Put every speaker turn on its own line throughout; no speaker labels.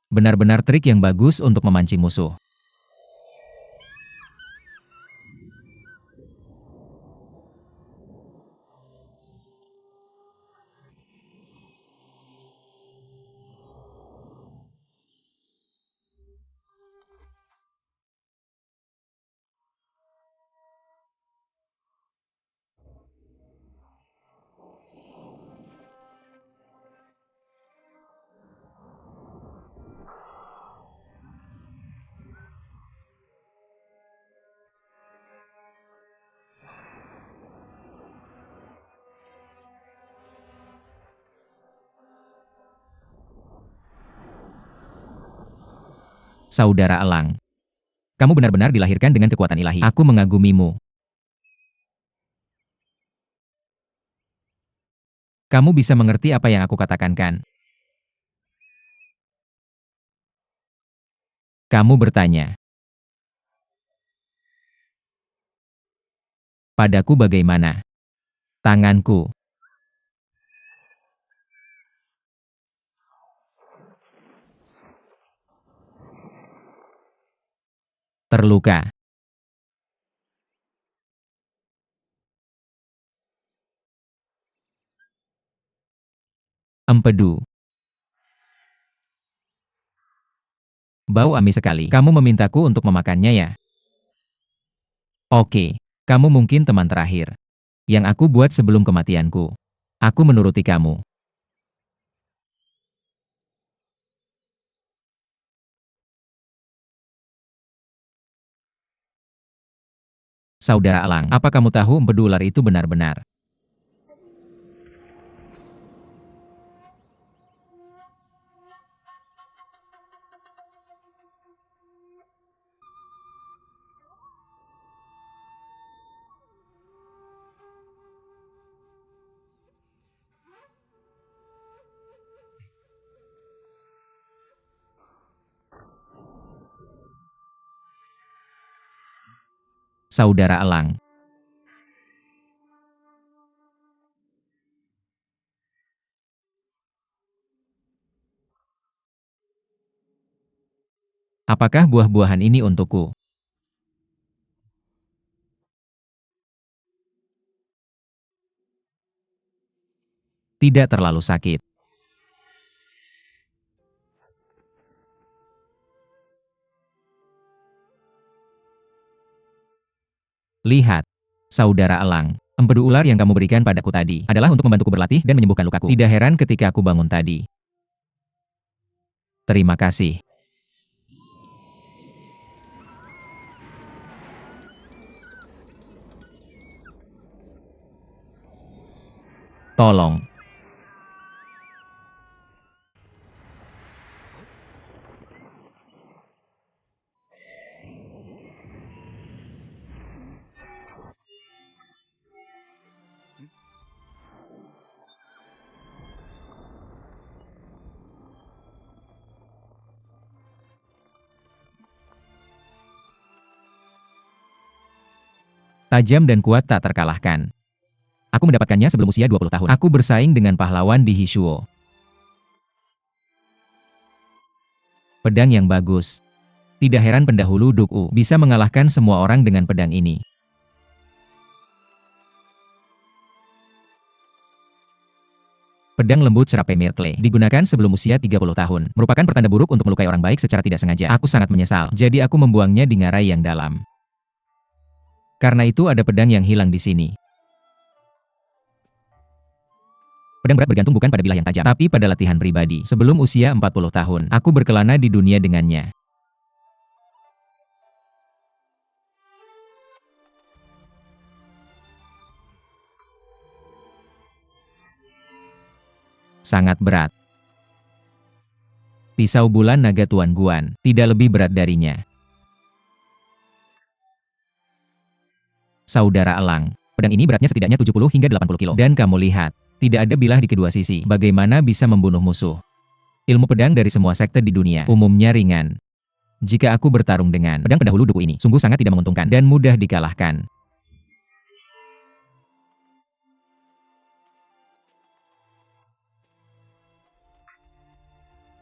Benar-benar trik yang bagus untuk memancing musuh. Saudara Elang, kamu benar-benar dilahirkan dengan kekuatan ilahi. Aku mengagumimu. Kamu bisa mengerti apa yang aku katakan kan? Kamu bertanya, padaku bagaimana? Tanganku terluka. Empedu. Bau amis sekali. Kamu memintaku untuk memakannya ya? Oke, kamu mungkin teman terakhir yang aku buat sebelum kematianku. Aku menuruti kamu. Saudara Elang, apa kamu tahu empedu ular itu benar-benar saudara Elang? Apakah buah-buahan ini untukku? Tidak terlalu sakit. Lihat, saudara Elang, empedu ular yang kamu berikan padaku tadi adalah untuk membantuku berlatih dan menyembuhkan lukaku. Tidak heran ketika aku bangun tadi. Terima kasih. Tolong. Tajam dan kuat tak terkalahkan. Aku mendapatkannya sebelum usia 20 tahun. Aku bersaing dengan pahlawan di Hishuo. Pedang yang bagus. Tidak heran pendahulu Duku bisa mengalahkan semua orang dengan pedang ini. Pedang lembut Serape Myrtle digunakan sebelum usia 30 tahun. Merupakan pertanda buruk untuk melukai orang baik secara tidak sengaja. Aku sangat menyesal. Jadi aku membuangnya di ngarai yang dalam. Karena itu ada pedang yang hilang di sini. Pedang berat bergantung bukan pada bilah yang tajam, tapi pada latihan pribadi. Sebelum usia 40 tahun, aku berkelana di dunia dengannya. Sangat berat. Pisau bulan naga Tuan Guan, tidak lebih berat darinya. Saudara Elang, pedang ini beratnya setidaknya 70 hingga 80 kilo. Dan kamu lihat, tidak ada bilah di kedua sisi. Bagaimana bisa membunuh musuh? Ilmu pedang dari semua sekte di dunia umumnya ringan. Jika aku bertarung dengan pedang pendahulu Duku ini, sungguh sangat tidak menguntungkan dan mudah dikalahkan.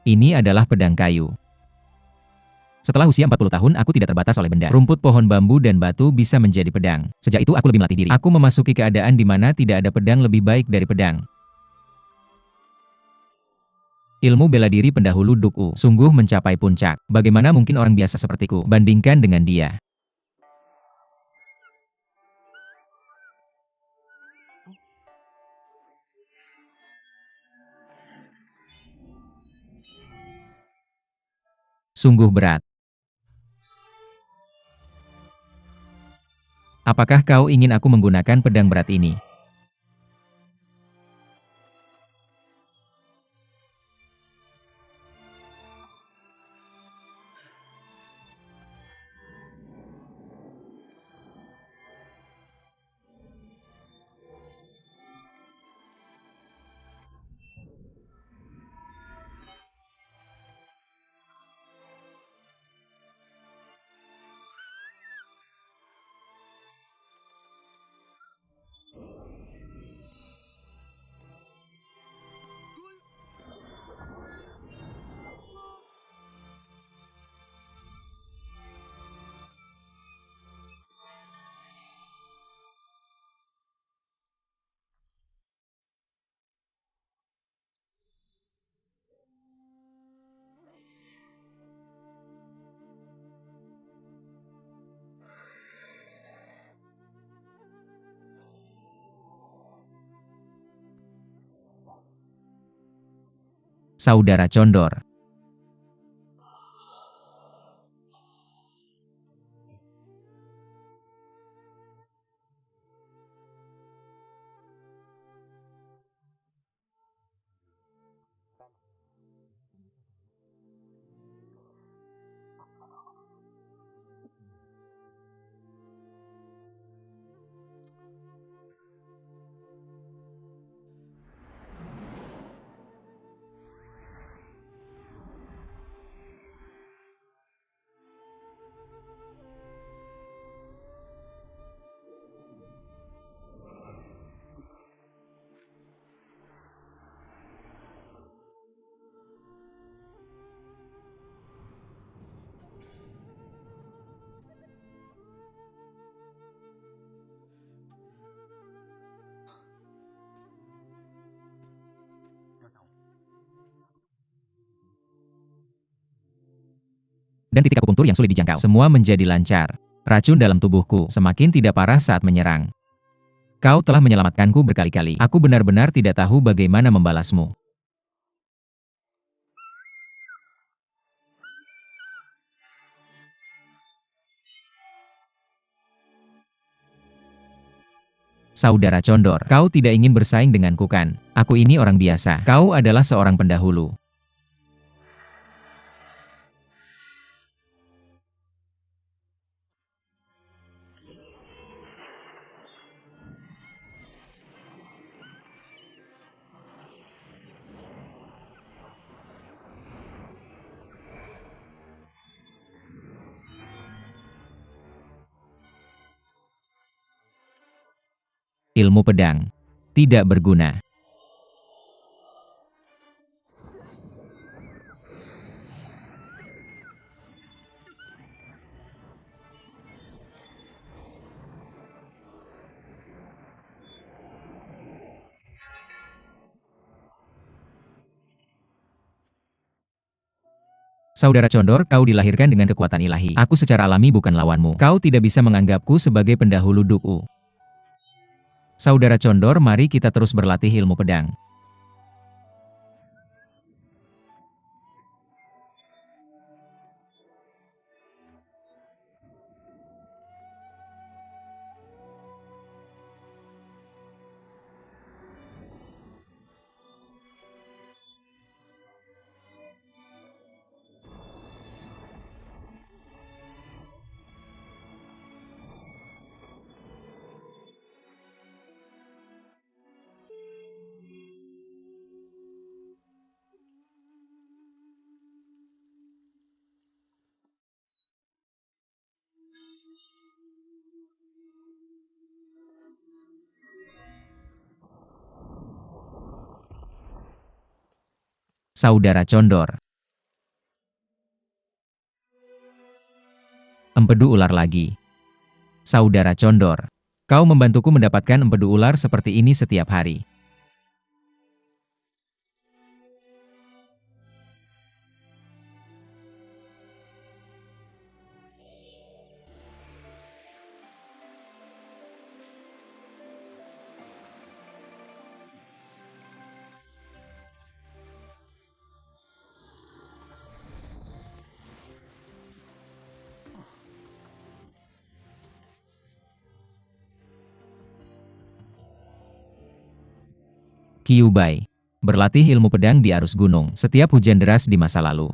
Ini adalah pedang kayu. Setelah usia 40 tahun, aku tidak terbatas oleh benda. Rumput, pohon bambu, dan batu bisa menjadi pedang. Sejak itu aku lebih melatih diri. Aku memasuki keadaan di mana tidak ada pedang lebih baik dari pedang. Ilmu bela diri pendahulu Duku sungguh mencapai puncak. Bagaimana mungkin orang biasa sepertiku bandingkan dengan dia? Sungguh berat. Apakah kau ingin aku menggunakan pedang berat ini? Saudara Condor. Dan titik akupunktur yang sulit dijangkau. Semua menjadi lancar. Racun dalam tubuhku semakin tidak parah saat menyerang. Kau telah menyelamatkanku berkali-kali. Aku benar-benar tidak tahu bagaimana membalasmu. Saudara Condor, kau tidak ingin bersaing denganku kan? Aku ini orang biasa. Kau adalah seorang pendahulu. Ilmu pedang tidak berguna. Saudara Condor, kau dilahirkan dengan kekuatan ilahi. Aku secara alami bukan lawanmu. Kau tidak bisa menganggapku sebagai pendahulu Duku. Saudara Condor, mari kita terus berlatih ilmu pedang. Saudara Condor. Empedu ular lagi. Saudara Condor, kau membantuku mendapatkan empedu ular seperti ini setiap hari. Kyuubi, berlatih ilmu pedang di arus gunung setiap hujan deras di masa lalu.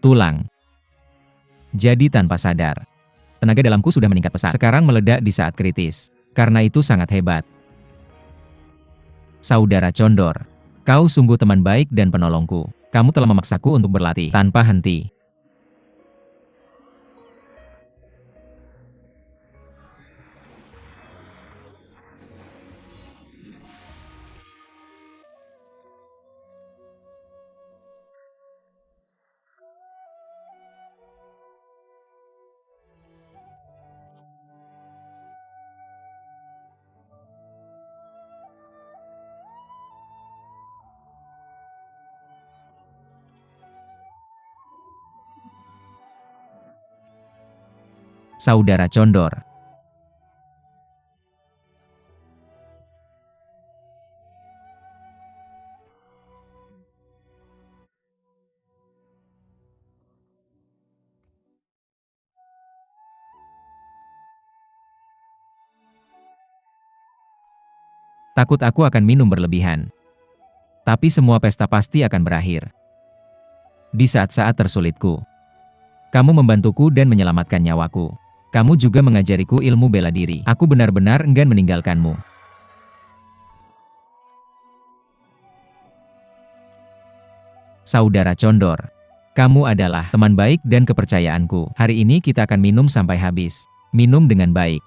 Tulang. Jadi tanpa sadar, tenaga dalamku sudah meningkat pesat. Sekarang meledak di saat kritis. Karena itu sangat hebat. Saudara Condor, kau sungguh teman baik dan penolongku. Kamu telah memaksaku untuk berlatih tanpa henti. Saudara Condor, takut aku akan minum berlebihan. Tapi semua pesta pasti akan berakhir. Di saat-saat tersulitku, kamu membantuku dan menyelamatkan nyawaku. Kamu juga mengajariku ilmu bela diri. Aku benar-benar enggan meninggalkanmu. Saudara Condor, kamu adalah teman baik dan kepercayaanku. Hari ini kita akan minum sampai habis. Minum dengan baik.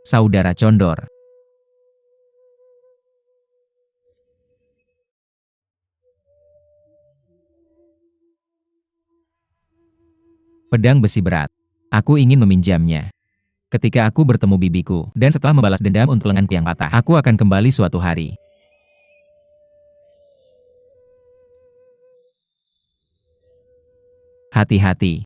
Saudara Condor, pedang besi berat. Aku ingin meminjamnya. Ketika aku bertemu bibiku, dan setelah membalas dendam untuk lenganku yang patah, aku akan kembali suatu hari. Hati-hati.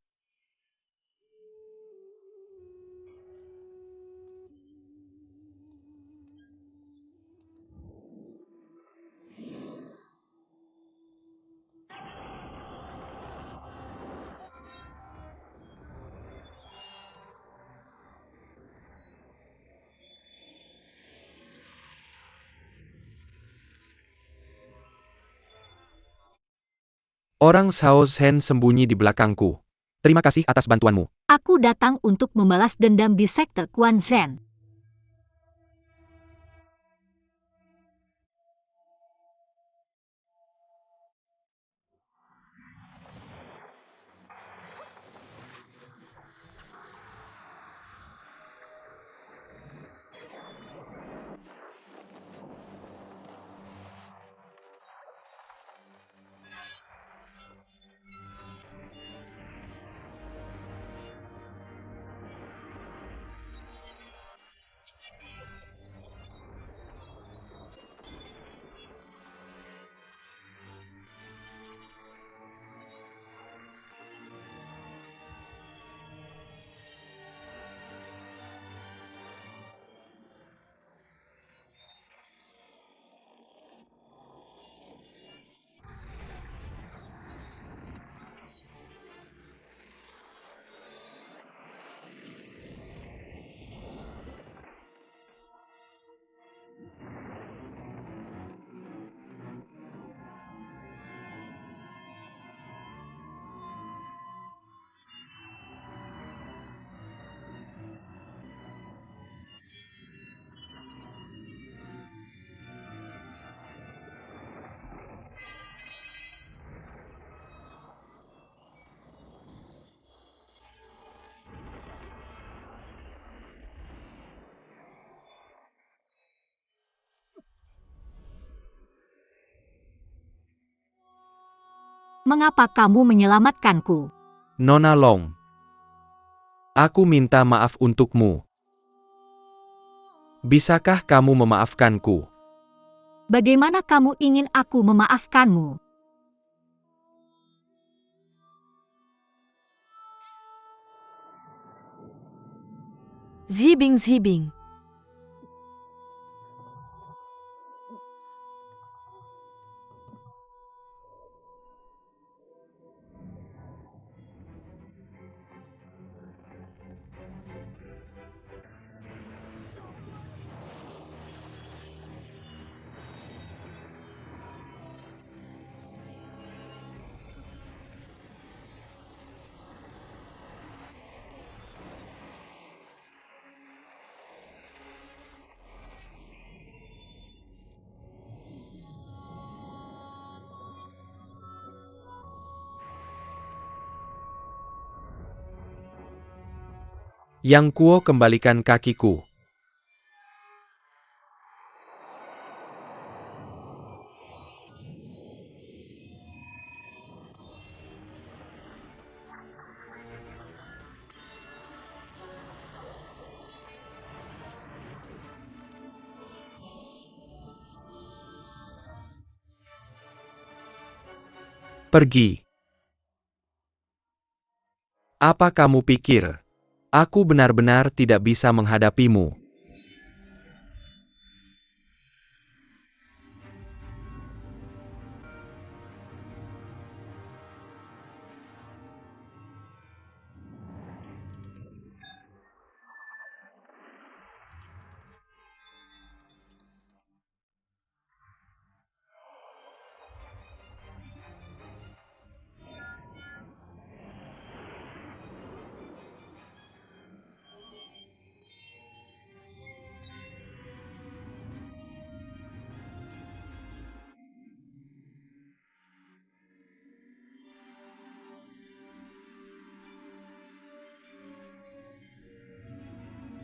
Orang Xiao Shen sembunyi di belakangku. Terima kasih atas bantuanmu.
Aku datang untuk membalas dendam di sekte Quan Zhen. Mengapa kamu menyelamatkanku?
Nona Long. Aku minta maaf untukmu. Bisakah kamu memaafkanku?
Bagaimana kamu ingin aku memaafkanmu?
Zibing Zibing.
Yang Kuo kembalikan kakiku. Pergi. Apa kamu pikir? Aku benar-benar tidak bisa menghadapimu.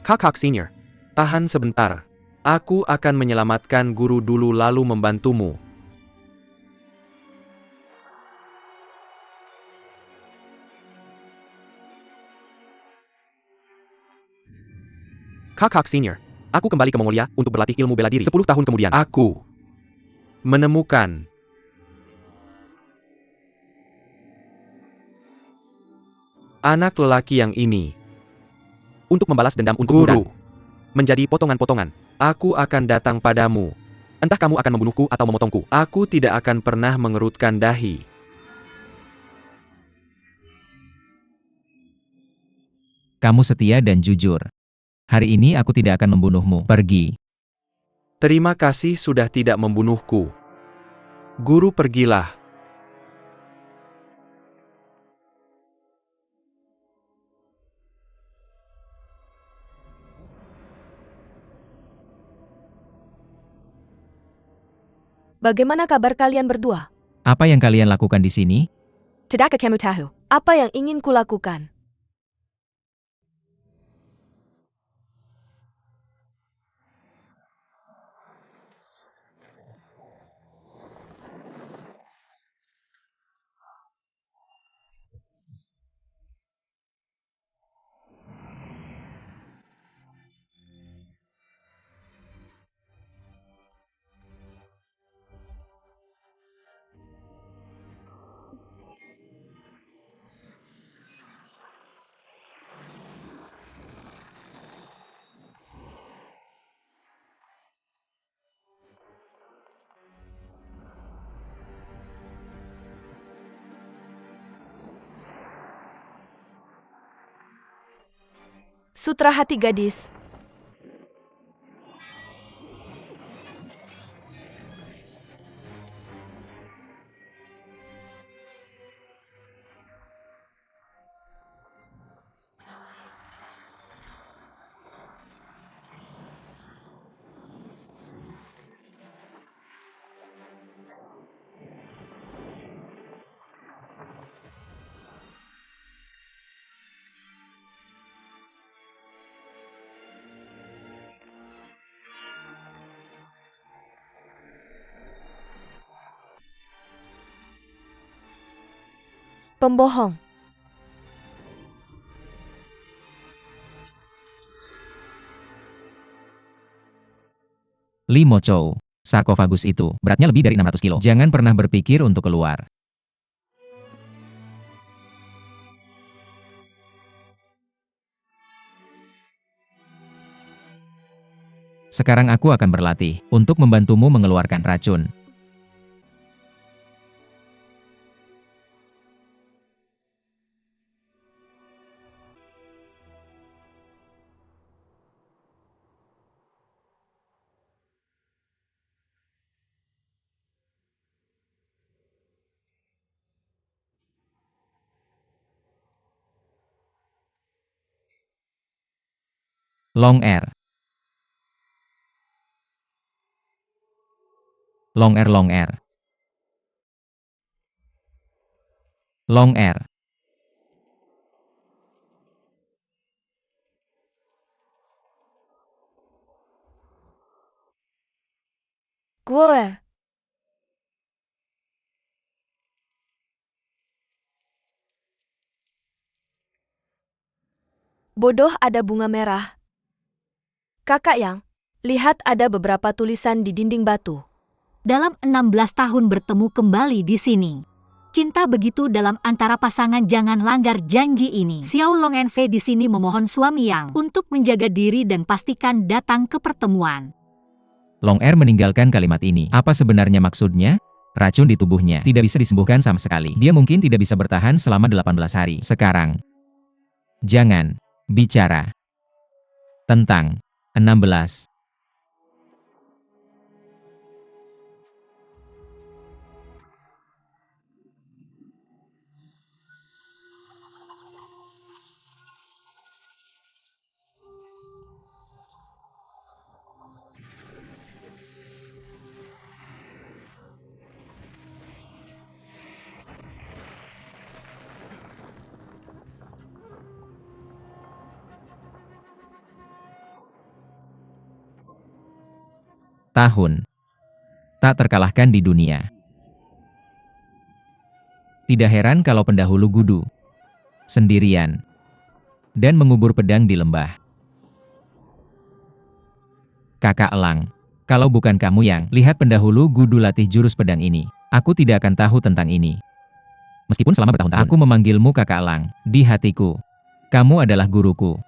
Kakak senior, tahan sebentar. Aku akan menyelamatkan guru dulu lalu membantumu. Kakak senior, aku kembali ke Mongolia untuk berlatih ilmu bela diri 10 tahun kemudian. Aku menemukan anak lelaki yang ini untuk membalas dendam untuk guru. Menjadi potongan-potongan. Aku akan datang padamu. Entah kamu akan membunuhku atau memotongku. Aku tidak akan pernah mengerutkan dahi.
Kamu setia dan jujur. Hari ini aku tidak akan membunuhmu. Pergi.
Terima kasih sudah tidak membunuhku. Guru, pergilah.
Bagaimana kabar kalian berdua?
Apa yang kalian lakukan di sini?
Tidakkah kamu tahu apa yang ingin kulakukan? Sutra Hati Gadis. Pembohong.
Li Mo Chou. Sarkofagus itu, beratnya lebih dari 600 kilo. Jangan pernah berpikir untuk keluar. Sekarang aku akan berlatih, untuk membantumu mengeluarkan racun. Long air. Long air, long air. Long air.
Gue. Bodoh, ada bunga merah. Kakak Yang, lihat ada beberapa tulisan di dinding batu.
Dalam 16 tahun bertemu kembali di sini. Cinta begitu dalam antara pasangan, jangan langgar janji ini. Xiao Long Enfe di sini memohon suami Yang untuk menjaga diri dan pastikan datang ke pertemuan.
Long air meninggalkan kalimat ini. Apa sebenarnya maksudnya? Racun di tubuhnya tidak bisa disembuhkan sama sekali. Dia mungkin tidak bisa bertahan selama 18 hari. Sekarang, jangan bicara tentang 16 tahun tak terkalahkan di dunia. Tidak heran kalau pendahulu Gudu sendirian dan mengubur pedang di lembah. Kakak Elang, kalau bukan kamu yang lihat pendahulu Gudu latih jurus pedang ini, aku tidak akan tahu tentang ini. Meskipun selama bertahun-tahun aku memanggilmu Kakak Elang, di hatiku, kamu adalah guruku.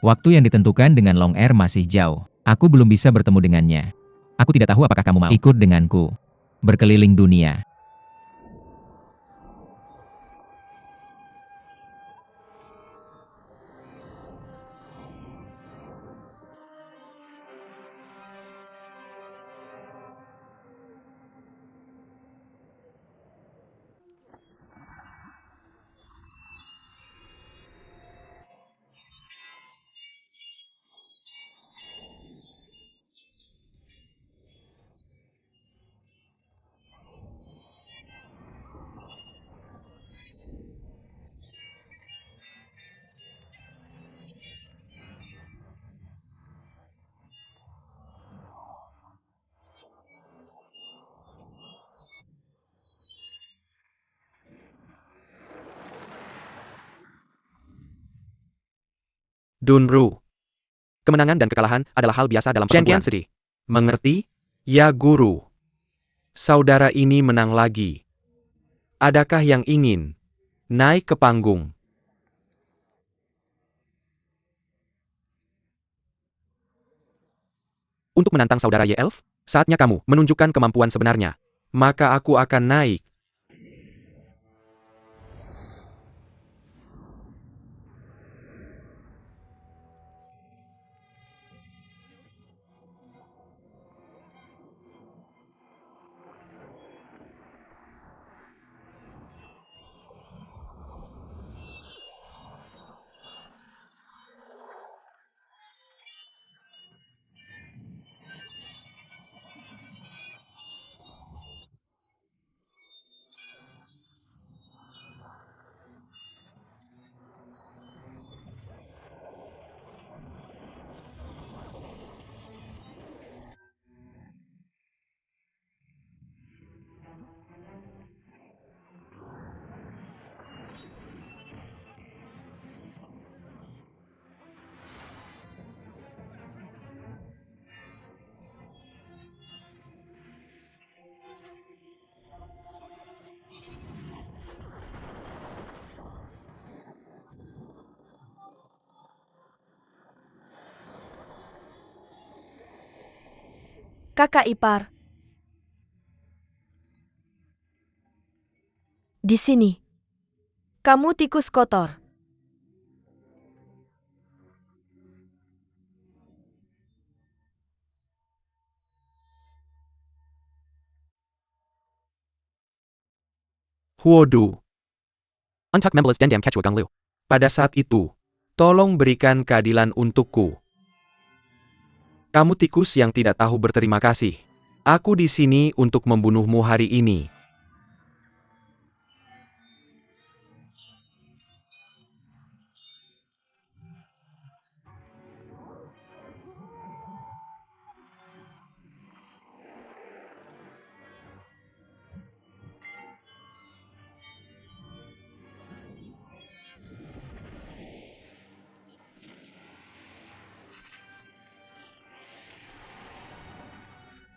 Waktu yang ditentukan dengan Long Air masih jauh. Aku belum bisa bertemu dengannya. Aku tidak tahu apakah kamu mau ikut denganku berkeliling dunia.
Dunru. Kemenangan dan kekalahan adalah hal biasa dalam pertempuran. Sedih. Mengerti? Ya guru. Saudara ini menang lagi. Adakah yang ingin naik ke panggung? Untuk menantang saudara Ye Elf? Saatnya kamu menunjukkan kemampuan sebenarnya. Maka aku akan naik.
Kakak ipar. Di sini. Kamu tikus kotor.
Huodu. Untuk membalas dendam Quechua Ganglu. Pada saat itu, tolong berikan keadilan untukku. Kamu tikus yang tidak tahu berterima kasih. Aku di sini untuk membunuhmu hari ini.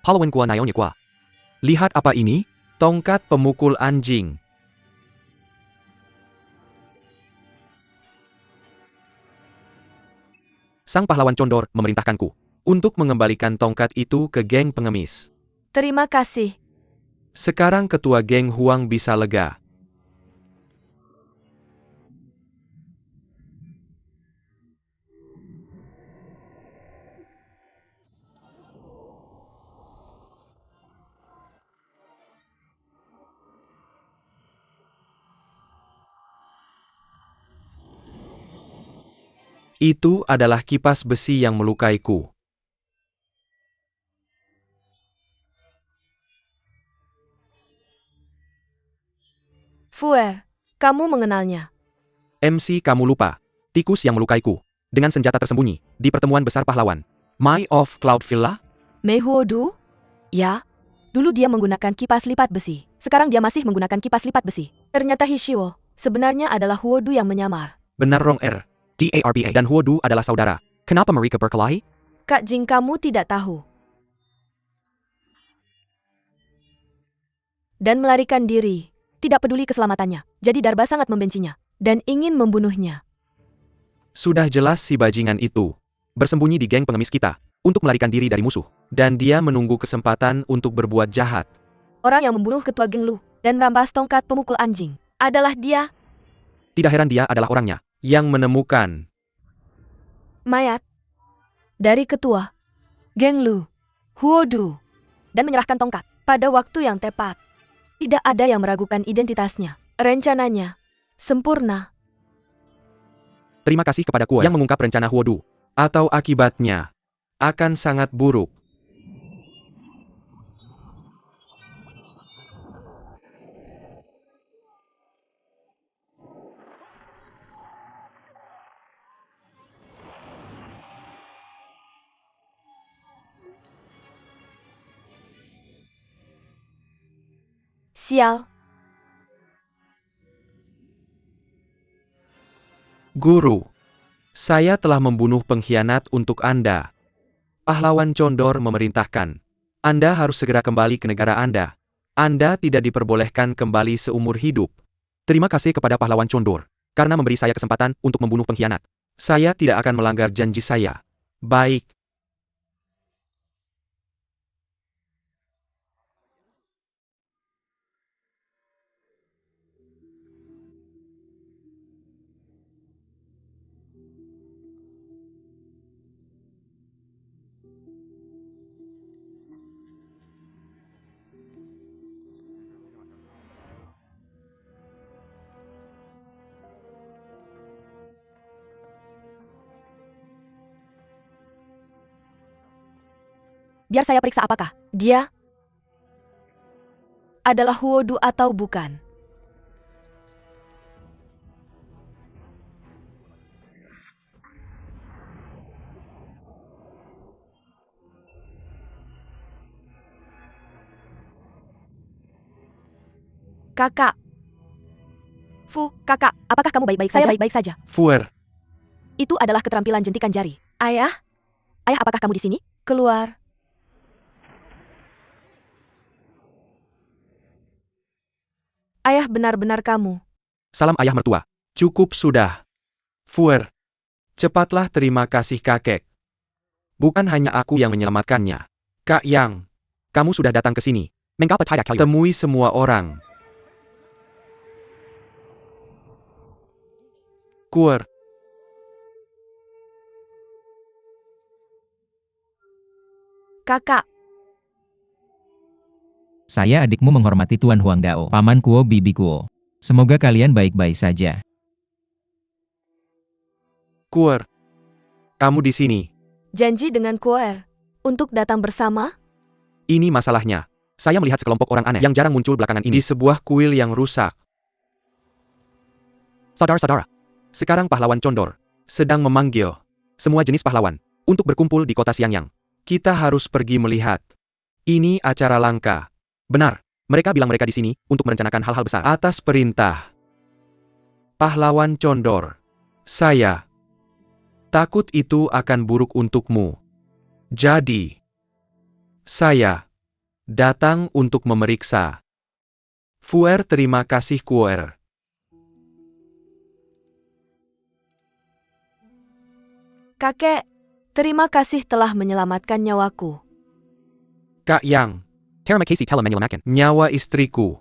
Halloween gua Naonya gua. Lihat apa ini? Tongkat pemukul anjing. Sang pahlawan condor memerintahkanku untuk mengembalikan tongkat itu ke geng pengemis.
Terima kasih.
Sekarang ketua geng Huang bisa lega. Itu adalah kipas besi yang melukaiku.
Fuer, kamu mengenalnya.
MC kamu lupa. Tikus yang melukaiku. Dengan senjata tersembunyi, di pertemuan besar pahlawan. Mai of Cloud Villa?
Mei Huodu? Ya. Dulu dia menggunakan kipas lipat besi. Sekarang dia masih menggunakan kipas lipat besi. Ternyata Hishiwo sebenarnya adalah Huodu yang menyamar.
Benar Rong R. DARPA dan Huodu adalah saudara. Kenapa mereka berkelahi?
Kak Jing, kamu tidak tahu. Dan melarikan diri. Tidak peduli keselamatannya. Jadi Darba sangat membencinya. Dan ingin membunuhnya.
Sudah jelas si bajingan itu bersembunyi di geng pengemis kita untuk melarikan diri dari musuh. Dan dia menunggu kesempatan untuk berbuat jahat.
Orang yang membunuh ketua geng Lu dan merampas tongkat pemukul anjing adalah dia.
Tidak heran dia adalah orangnya yang menemukan
Mayat dari ketua geng Lu, Huodu, dan menyerahkan tongkat pada waktu yang tepat. Tidak ada yang meragukan identitasnya. Rencananya sempurna.
terima kasih kepada Kuo yang mengungkap rencana Huodu. Atau akibatnya akan sangat buruk.
Sial.
Guru, saya telah membunuh pengkhianat untuk Anda. Pahlawan condor memerintahkan. Anda harus segera kembali ke negara Anda. Anda tidak diperbolehkan kembali seumur hidup. Terima kasih kepada pahlawan condor, karena memberi saya kesempatan untuk membunuh pengkhianat. Saya tidak akan melanggar janji saya. Baik.
Biar saya periksa apakah dia adalah Huodu atau bukan. Kakak. Kakak, apakah kamu baik-baik saja? Saya baik-baik saja.
Fuer,
Itu adalah keterampilan jentikan jari. Ayah? Ayah, apakah kamu di sini? Keluar. Ayah, benar-benar kamu.
salam ayah mertua. Cukup sudah. Fuer, cepatlah terima kasih kakek. Bukan hanya aku yang menyelamatkannya. Kak Yang. Kamu sudah datang ke sini. Mengapa tidak kau temui semua orang? Kuer.
Kakak,
Saya adikmu menghormati Tuan Huang Dao, Paman Kuo Bibi Kuo. Semoga kalian baik-baik saja.
Kuer. Kamu di sini.
janji dengan Kuer untuk datang bersama?
Ini masalahnya. Saya melihat sekelompok orang aneh yang jarang muncul belakangan ini di sebuah kuil yang rusak. Saudara-saudara, sekarang pahlawan Condor sedang memanggil semua jenis pahlawan untuk berkumpul di kota Xiangyang. Kita harus pergi melihat. Ini acara langka. Benar, mereka bilang mereka di sini untuk merencanakan hal-hal besar. Atas perintah pahlawan Condor, saya takut itu akan buruk untukmu. Jadi, saya datang untuk memeriksa. Fuer, terima kasih Kuer.
Kakek, terima kasih telah menyelamatkan nyawaku.
Kak Yang, terima kasih telah menyelamatkan nyawa istriku.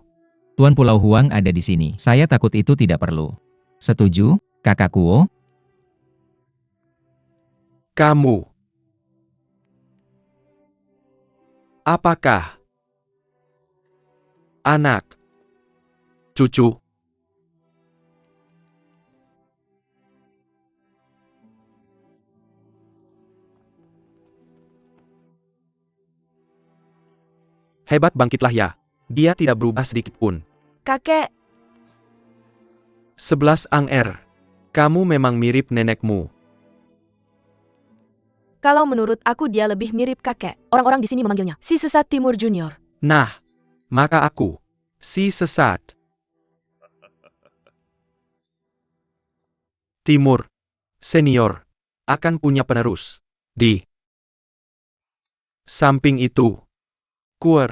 Tuan Pulau Huang ada di sini. Saya takut itu tidak perlu. Setuju, Kakak Kuo?
Kamu. Apakah anak cucu hebat, bangkitlah ya. Dia tidak berubah sedikit pun.
Kakek,
11 Anger. Kamu memang mirip nenekmu.
kalau menurut aku dia lebih mirip kakek. Orang-orang di sini memanggilnya si sesat Timur Junior.
Nah, maka aku, si sesat Timur Senior, akan punya penerus. Di samping itu, Kuer.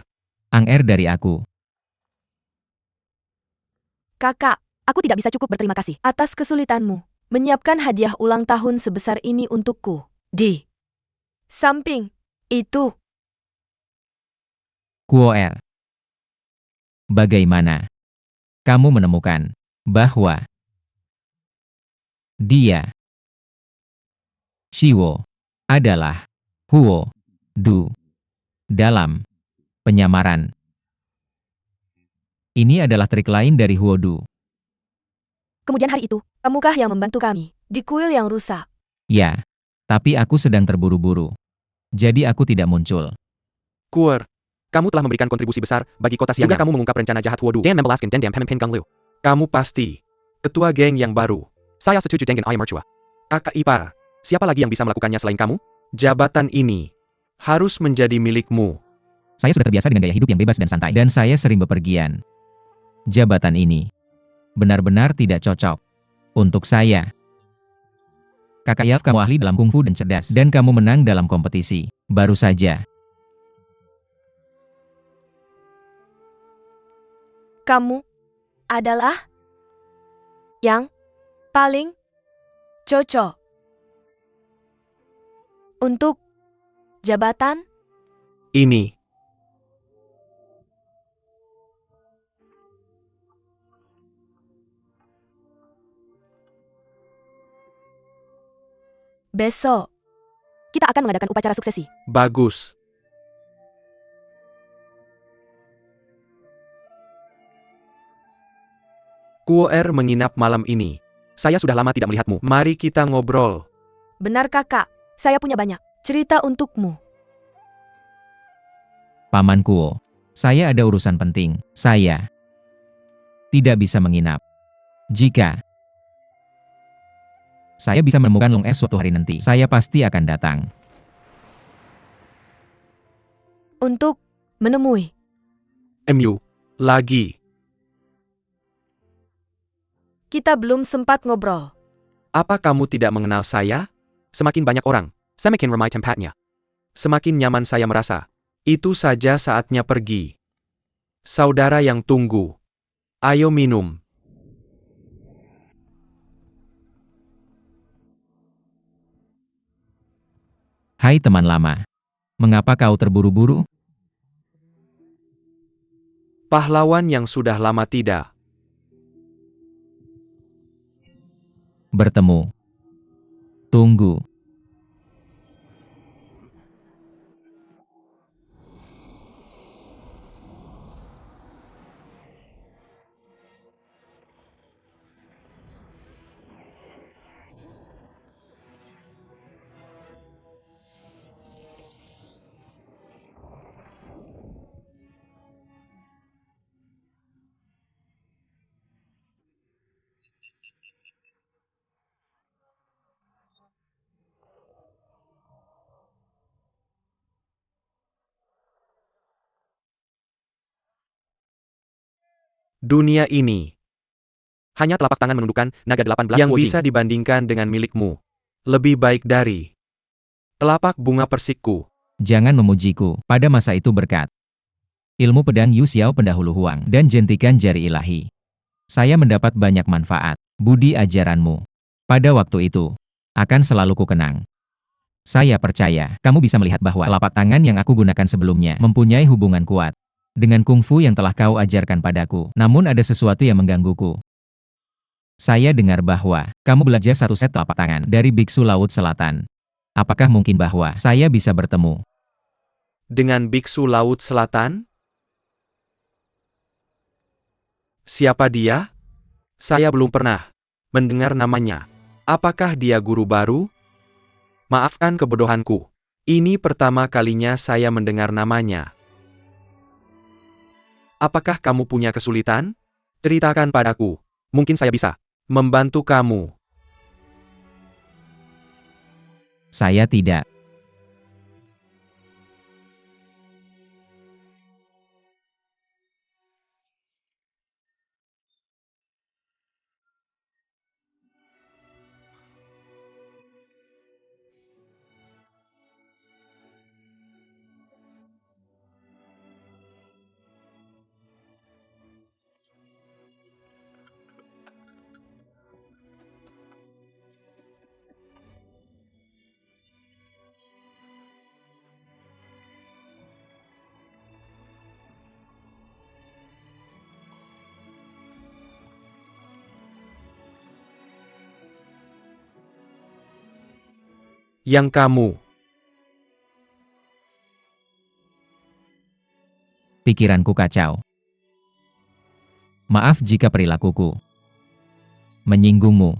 Anger dari aku.
Kakak, aku tidak bisa cukup berterima kasih atas kesulitanmu menyiapkan hadiah ulang tahun sebesar ini untukku. Di samping itu,
Kuo-er. Bagaimana kamu menemukan bahwa dia, Shiwo, adalah Huo Du dalam penyamaran? Ini adalah trik lain dari Huo Du.
kemudian hari itu, kamukah yang membantu kami di kuil yang rusak?
Ya, tapi aku sedang terburu-buru. Jadi aku tidak muncul.
Kuer, kamu telah memberikan kontribusi besar bagi kota Xiangyang. Juga kamu mengungkap rencana jahat Huodu dan membalaskan dendam pemimpin Gang Liu. Kamu pasti ketua geng yang baru. Saya setuju dengan ayah mertua. Kakak ipar, siapa lagi yang bisa melakukannya selain kamu? Jabatan ini harus menjadi milikmu.
Saya sudah terbiasa dengan gaya hidup yang bebas dan santai, dan saya sering bepergian. Jabatan ini benar-benar tidak cocok untuk saya. Kakak Yaf, kamu ahli dalam kungfu dan cerdas, dan kamu menang dalam kompetisi. Baru saja.
Kamu adalah yang paling cocok untuk jabatan
Ini.
besok. Kita akan mengadakan upacara suksesi.
Bagus. Kuer menginap malam ini. Saya sudah lama tidak melihatmu. Mari kita ngobrol.
Benar kakak, saya punya banyak cerita untukmu.
Paman Kuo, saya ada urusan penting. Saya tidak bisa menginap. Jika saya bisa menemukan Long Es suatu hari nanti, saya pasti akan datang.
Untuk menemui.
MU. Lagi.
Kita belum sempat ngobrol.
Apa kamu tidak mengenal saya? Semakin banyak orang, semakin ramai tempatnya. Semakin nyaman saya merasa. Itu saja saatnya pergi. Saudara yang tunggu. Ayo minum.
Hai teman lama. Mengapa kau terburu-buru?
Pahlawan yang sudah lama tidak
bertemu. Tunggu.
dunia ini. Hanya telapak tangan menundukkan naga 18 yang bisa dibandingkan dengan milikmu. Lebih baik dari telapak bunga persikku.
Jangan memujiku. Pada masa itu berkat ilmu pedang Yu Xiao pendahulu Huang dan jentikan jari ilahi. Saya mendapat banyak manfaat. Budi ajaranmu pada waktu itu akan selalu kukenang. Saya percaya kamu bisa melihat bahwa telapak tangan yang aku gunakan sebelumnya mempunyai hubungan kuat dengan kungfu yang telah kau ajarkan padaku. Namun ada sesuatu yang menggangguku. Saya dengar bahwa kamu belajar satu set telapak tangan dari Biksu Laut Selatan. Apakah mungkin bahwa saya bisa bertemu
Dengan Biksu Laut Selatan? Siapa dia? Saya belum pernah mendengar namanya. Apakah dia guru baru? Maafkan kebodohanku. Ini pertama kalinya saya mendengar namanya. Apakah kamu punya kesulitan? Ceritakan padaku. Mungkin saya bisa membantu kamu.
Saya tidak.
Yang kamu.
Pikiranku kacau. Maaf jika perilakuku menyinggungmu.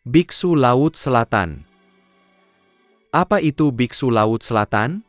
Biksu Laut Selatan. Apa itu Biksu Laut Selatan?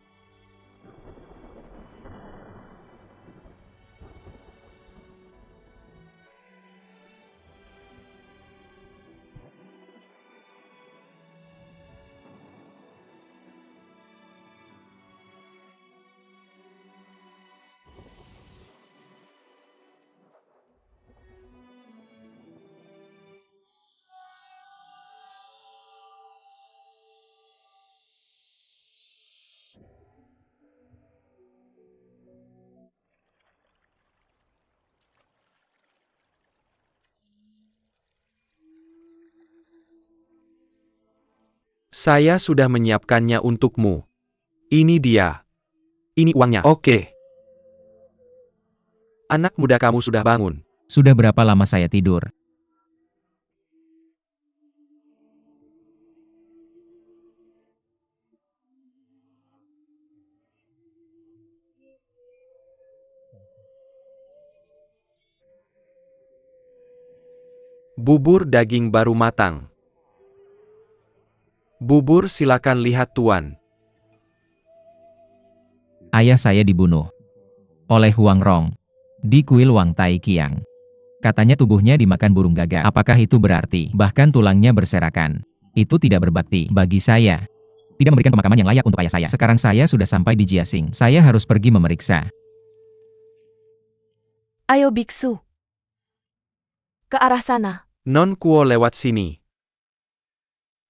Saya sudah menyiapkannya untukmu. Ini dia. Ini uangnya. Oke. Anak muda kamu sudah bangun.
Sudah berapa lama saya tidur?
Bubur daging baru matang. Bubur silakan lihat tuan.
Ayah saya dibunuh oleh Huang Rong di kuil Wang Tai Qiang. Katanya tubuhnya dimakan burung gagak. Apakah itu berarti bahkan tulangnya berserakan? Itu tidak berbakti bagi saya. Tidak memberikan pemakaman yang layak untuk ayah saya. Sekarang saya sudah sampai di Jiaxing. Saya harus pergi memeriksa.
Ayo biksu. Ke arah sana.
Non Kuo lewat sini.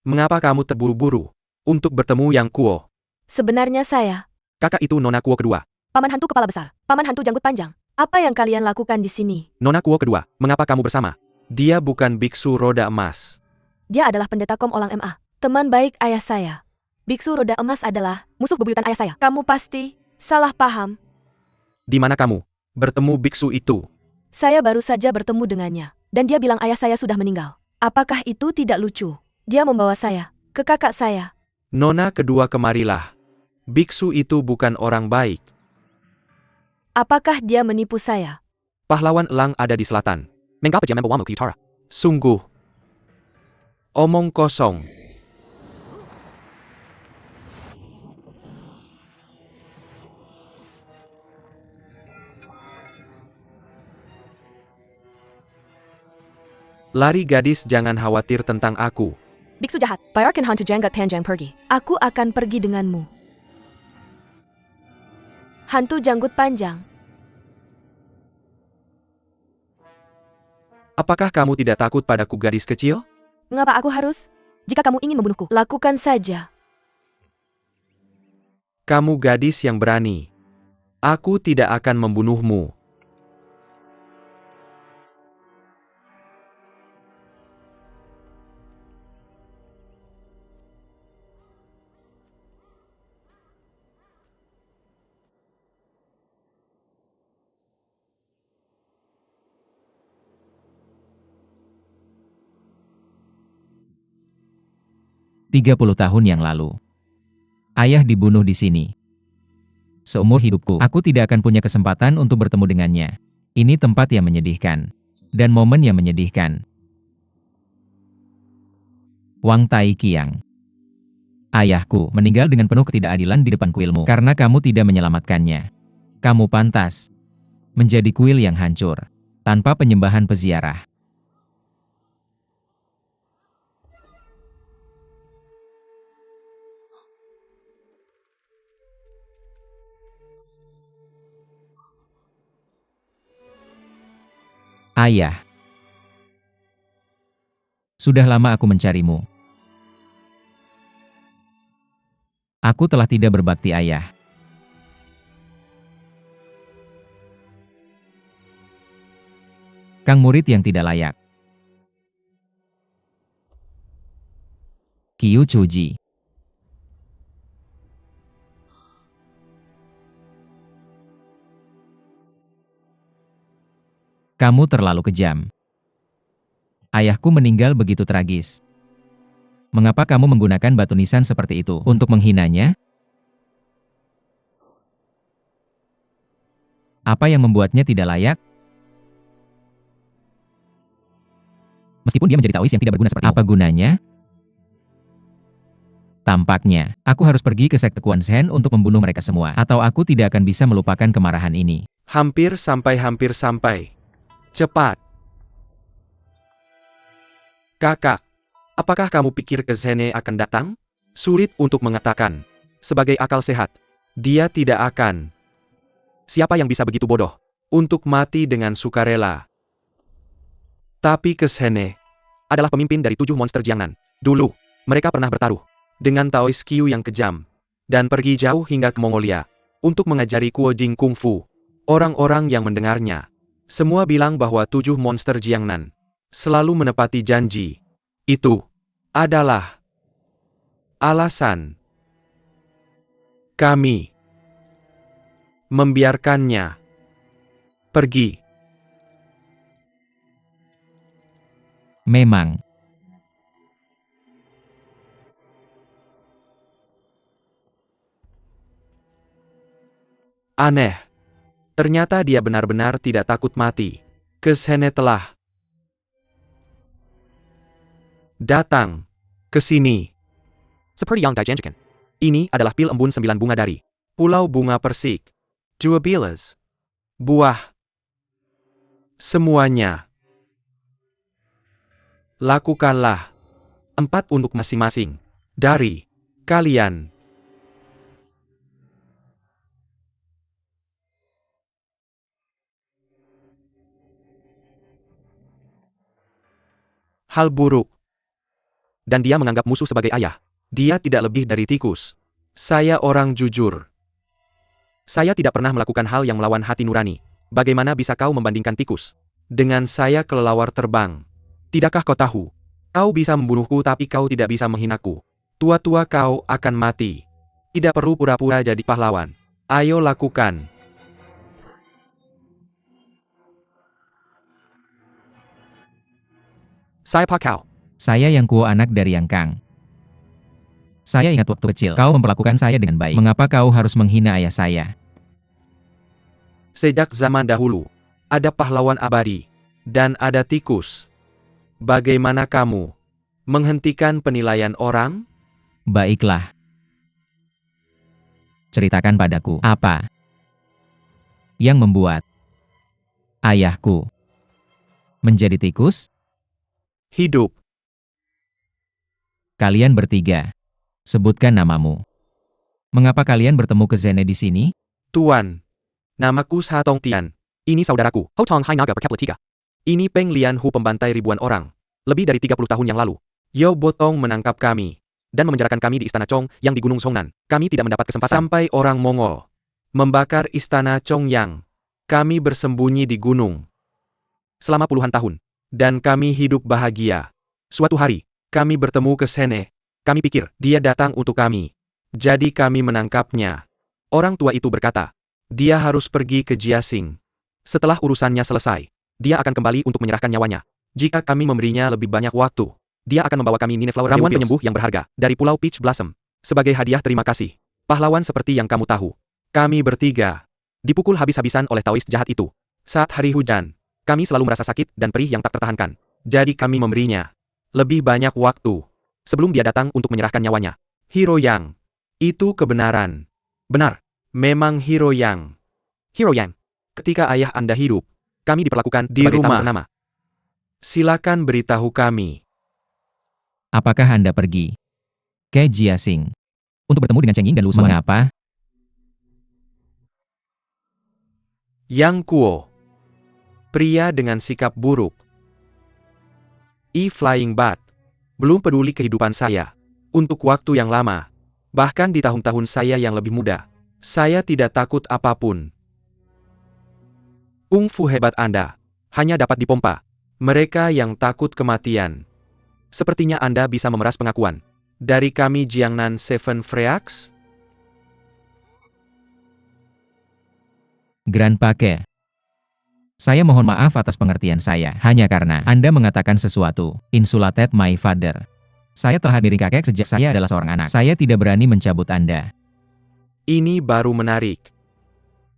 Mengapa kamu terburu-buru untuk bertemu Yang Kuo?
Sebenarnya saya,
Kakak itu Nona Kuo kedua.
paman hantu kepala besar, paman hantu janggut panjang. Apa yang kalian lakukan di sini?
Nona Kuo kedua, mengapa kamu bersama? Dia bukan biksu roda emas.
Dia adalah pendeta Kom Olang MA, teman baik ayah saya. Biksu roda emas adalah musuh bebuyutan ayah saya. Kamu pasti salah paham.
Di mana kamu bertemu biksu itu?
Saya baru saja bertemu dengannya, dan dia bilang ayah saya sudah meninggal. Apakah itu tidak lucu? Dia membawa saya ke kakak saya.
Nona kedua kemarilah. Biksu itu bukan orang baik.
Apakah dia menipu saya?
Pahlawan elang ada di selatan. Mengapa dia membawamu ke utara? Sungguh. Omong kosong. Lari gadis, jangan khawatir tentang aku.
Biksu jahat, bayarkan hantu janggut panjang pergi. Aku akan pergi denganmu. Hantu janggut panjang.
Apakah kamu tidak takut padaku, gadis kecil?
Mengapa aku harus? Jika kamu ingin membunuhku, lakukan saja.
Kamu gadis yang berani. Aku tidak akan membunuhmu.
Tiga 30 tahun yang lalu. Ayah dibunuh di sini. Seumur hidupku, aku tidak akan punya kesempatan untuk bertemu dengannya. Ini tempat yang menyedihkan. Dan momen yang menyedihkan. Wang Tai Qiang. Ayahku meninggal dengan penuh ketidakadilan di depan kuilmu karena kamu tidak menyelamatkannya. Kamu pantas menjadi kuil yang hancur, tanpa penyembahan peziarah. Ayah. Sudah lama aku mencarimu. Aku telah tidak berbakti ayah. Kang murid yang tidak layak. Qiu Chuji. Kamu terlalu kejam. Ayahku meninggal begitu tragis. Mengapa kamu menggunakan batu nisan seperti itu untuk menghinanya? Apa yang membuatnya tidak layak? Meskipun dia menjadi Taois yang tidak berguna seperti apa gunanya? Tampaknya, aku harus pergi ke sekte Quan Shen untuk membunuh mereka semua, atau aku tidak akan bisa melupakan kemarahan ini.
Hampir sampai. Cepat. Kakak, apakah kamu pikir Kezhene akan datang? Sulit untuk mengatakan. Sebagai akal sehat, dia tidak akan. Siapa yang bisa begitu bodoh untuk mati dengan sukarela? Tapi Kezhene adalah pemimpin dari 7 monster Jiangnan. Dulu, mereka pernah bertaruh dengan Taois Qiu yang kejam, dan pergi jauh hingga ke Mongolia untuk mengajari Kuo Jing Kung Fu. Orang-orang yang mendengarnya semua bilang bahwa 7 monster Jiangnan selalu menepati janji. Itu adalah alasan kami membiarkannya pergi.
Memang.
Aneh. Ternyata dia benar-benar tidak takut mati. Kezhene telah datang ke sini. Seperti yang dijanjikan. Ini adalah pil embun 9 bunga dari Pulau Bunga Persik. Juabilas. Buah. Semuanya. Lakukanlah 4 untuk masing-masing dari kalian. Hal buruk. Dan dia menganggap musuh sebagai ayah. Dia tidak lebih dari tikus. Saya orang jujur. Saya tidak pernah melakukan hal yang melawan hati nurani. Bagaimana bisa kau membandingkan tikus dengan saya kelelawar terbang? Tidakkah kau tahu? Kau bisa membunuhku tapi kau tidak bisa menghinaku. Tua-tua kau akan mati. Tidak perlu pura-pura jadi pahlawan. Ayo lakukan. Siapa kau?
Saya Yang Kuo, anak dari Yang Kang. Saya ingat waktu kecil, kau memperlakukan saya dengan baik. Mengapa kau harus menghina ayah saya?
Sejak zaman dahulu, ada pahlawan abadi, dan ada tikus. Bagaimana kamu menghentikan penilaian orang?
Baiklah. Ceritakan padaku, apa yang membuat ayahku menjadi tikus?
Hidup.
Kalian bertiga, sebutkan namamu. Mengapa kalian bertemu ke Zene di sini?
Tuan, namaku Sa Tong Tian. Ini saudaraku, Hou Tong Hai Naga berkaplet 3. Ini Peng Lian Hu, pembantai ribuan orang. Lebih dari 30 tahun yang lalu. Yao Botong menangkap kami dan memenjarakan kami di Istana Chong yang di Gunung Songnan. Kami tidak mendapat kesempatan sampai orang Mongol membakar Istana Chongyang. Kami bersembunyi di gunung selama puluhan tahun. Dan kami hidup bahagia. Suatu hari, kami bertemu ke Sene. Kami pikir, dia datang untuk kami. Jadi kami menangkapnya. Orang tua itu berkata, dia harus pergi ke Jiaxing. Setelah urusannya selesai, dia akan kembali untuk menyerahkan nyawanya. Jika kami memberinya lebih banyak waktu, dia akan membawa kami Nineflower ramuan penyembuh yang berharga dari Pulau Peach Blossom. Sebagai hadiah terima kasih. Pahlawan seperti yang kamu tahu. Kami bertiga dipukul habis-habisan oleh Taois jahat itu. Saat hari hujan, kami selalu merasa sakit dan perih yang tak tertahankan. Jadi kami memberinya lebih banyak waktu sebelum dia datang untuk menyerahkan nyawanya. Hero Yang. Itu kebenaran. Benar. Memang Hero Yang. Hero Yang. Ketika ayah Anda hidup, kami diperlakukan di sebagai tamu ternama. Silakan beritahu kami.
Apakah Anda pergi ke Jiaxing untuk bertemu dengan Cheng Ying dan Lu Suan? Mengapa?
Yang Kuo. Pria dengan sikap buruk. Flying Bat. Belum peduli kehidupan saya. Untuk waktu yang lama. Bahkan di tahun-tahun saya yang lebih muda. Saya tidak takut apapun. Kung fu hebat Anda hanya dapat dipompa. Mereka yang takut kematian. Sepertinya Anda bisa memeras pengakuan. Dari kami Jiangnan Seven Freaks?
Grandpa Ke. Saya mohon maaf atas pengertian saya, hanya karena Anda mengatakan sesuatu, insulted my father. Saya telah diri kakek sejak saya adalah seorang anak. Saya tidak berani mencabut Anda.
Ini baru menarik.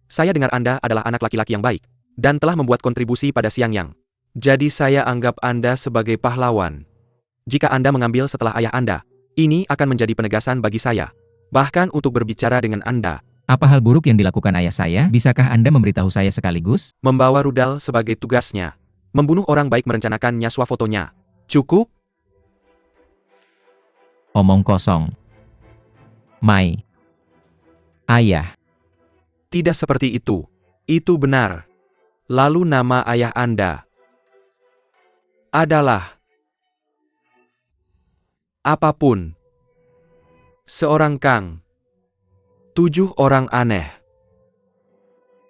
Saya dengar Anda adalah anak laki-laki yang baik, dan telah membuat kontribusi pada Xiangyang. Jadi saya anggap Anda sebagai pahlawan. Jika Anda mengambil setelah ayah Anda, ini akan menjadi penegasan bagi saya. Bahkan untuk berbicara dengan Anda.
Apa hal buruk yang dilakukan ayah saya? Bisakah Anda memberitahu saya sekaligus?
Membawa rudal sebagai tugasnya. Membunuh orang baik merencanakannya swafotonya. Cukup?
Omong kosong. Mai. Ayah.
Tidak seperti itu. Itu benar. Lalu nama ayah Anda adalah apapun. Seorang Kang. 7 orang aneh.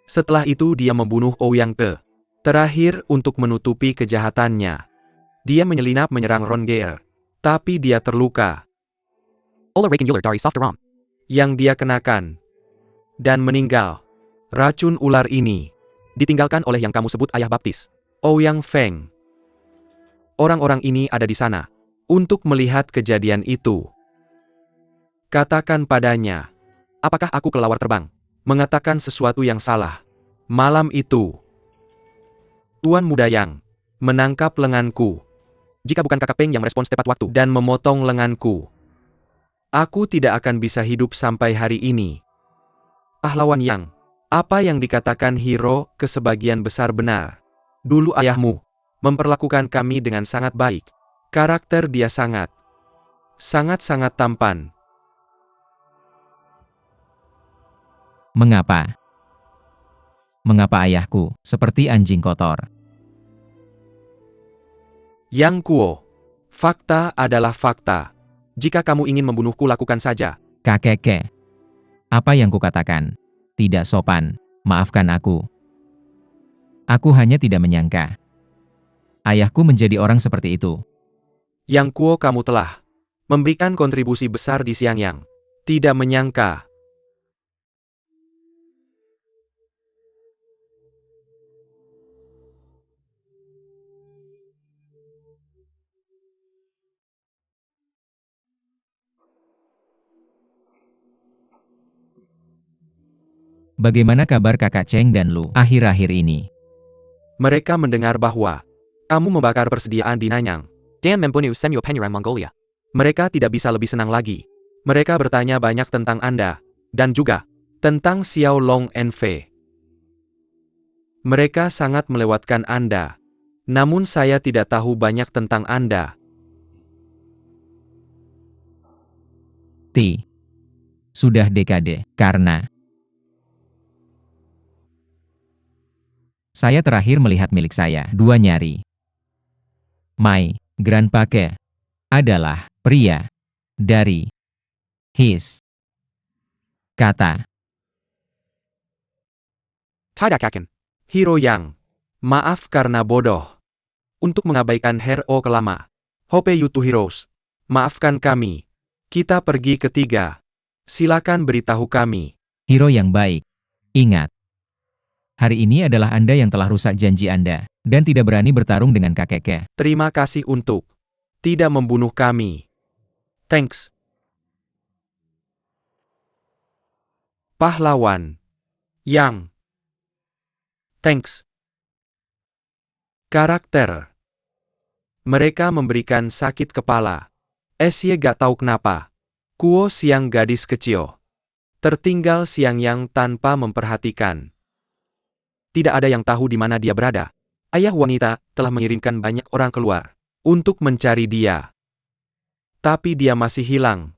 Setelah itu dia membunuh Ouyang Ke. Terakhir untuk menutupi kejahatannya. Dia menyelinap menyerang Ron Geer. Tapi dia terluka. Yang dia kenakan. Dan meninggal. Racun ular ini ditinggalkan oleh yang kamu sebut ayah baptis. Ouyang Feng. Orang-orang ini ada di sana. Untuk melihat kejadian itu. Katakan padanya. Apakah aku kelelawar terbang? Mengatakan sesuatu yang salah. Malam itu. Tuan Muda Yang menangkap lenganku. Jika bukan kakak Peng yang merespons tepat waktu dan memotong lenganku. Aku tidak akan bisa hidup sampai hari ini. Pahlawan Yang. Apa yang dikatakan Hero ke sebagian besar benar. Dulu ayahmu memperlakukan kami dengan sangat baik. Karakter dia sangat-sangat tampan.
Mengapa? Mengapa ayahku seperti anjing kotor?
Yang Kuo. Fakta adalah fakta. Jika kamu ingin membunuhku lakukan saja.
Kakek Ke. Apa yang kukatakan? Tidak sopan. Maafkan aku. Aku hanya tidak menyangka. Ayahku menjadi orang seperti itu.
Yang Kuo, kamu telah memberikan kontribusi besar di Xiangyang. Tidak menyangka.
Bagaimana kabar kakak Cheng dan Lu akhir-akhir ini?
Mereka mendengar bahwa kamu membakar persediaan di Nanyang dan membunuh semua penyerang Mongolia. Mereka tidak bisa lebih senang lagi. Mereka bertanya banyak tentang Anda, dan juga tentang Xiao Long Enfe. Mereka sangat melewatkan Anda. Namun saya tidak tahu banyak tentang Anda.
Sudah dekade, karena saya terakhir melihat milik saya, 2 nyari. My grandpa adalah pria dari his kata.
Tidak yakin. Hero Yang. Maaf karena bodoh. Untuk mengabaikan hero kelama. Hope you two heroes. Maafkan kami. Kita pergi ketiga. Silakan beritahu kami.
Hero yang baik. Ingat. Hari ini adalah Anda yang telah rusak janji Anda, dan tidak berani bertarung dengan kakek.
Terima kasih untuk tidak membunuh kami. Thanks. Pahlawan. Yang. Thanks. Karakter. Mereka memberikan sakit kepala. Esye gak tahu kenapa. Kuo Siang gadis kecil. Tertinggal Xiangyang tanpa memperhatikan. Tidak ada yang tahu di mana dia berada. Ayah wanita telah mengirimkan banyak orang keluar untuk mencari dia. Tapi dia masih hilang.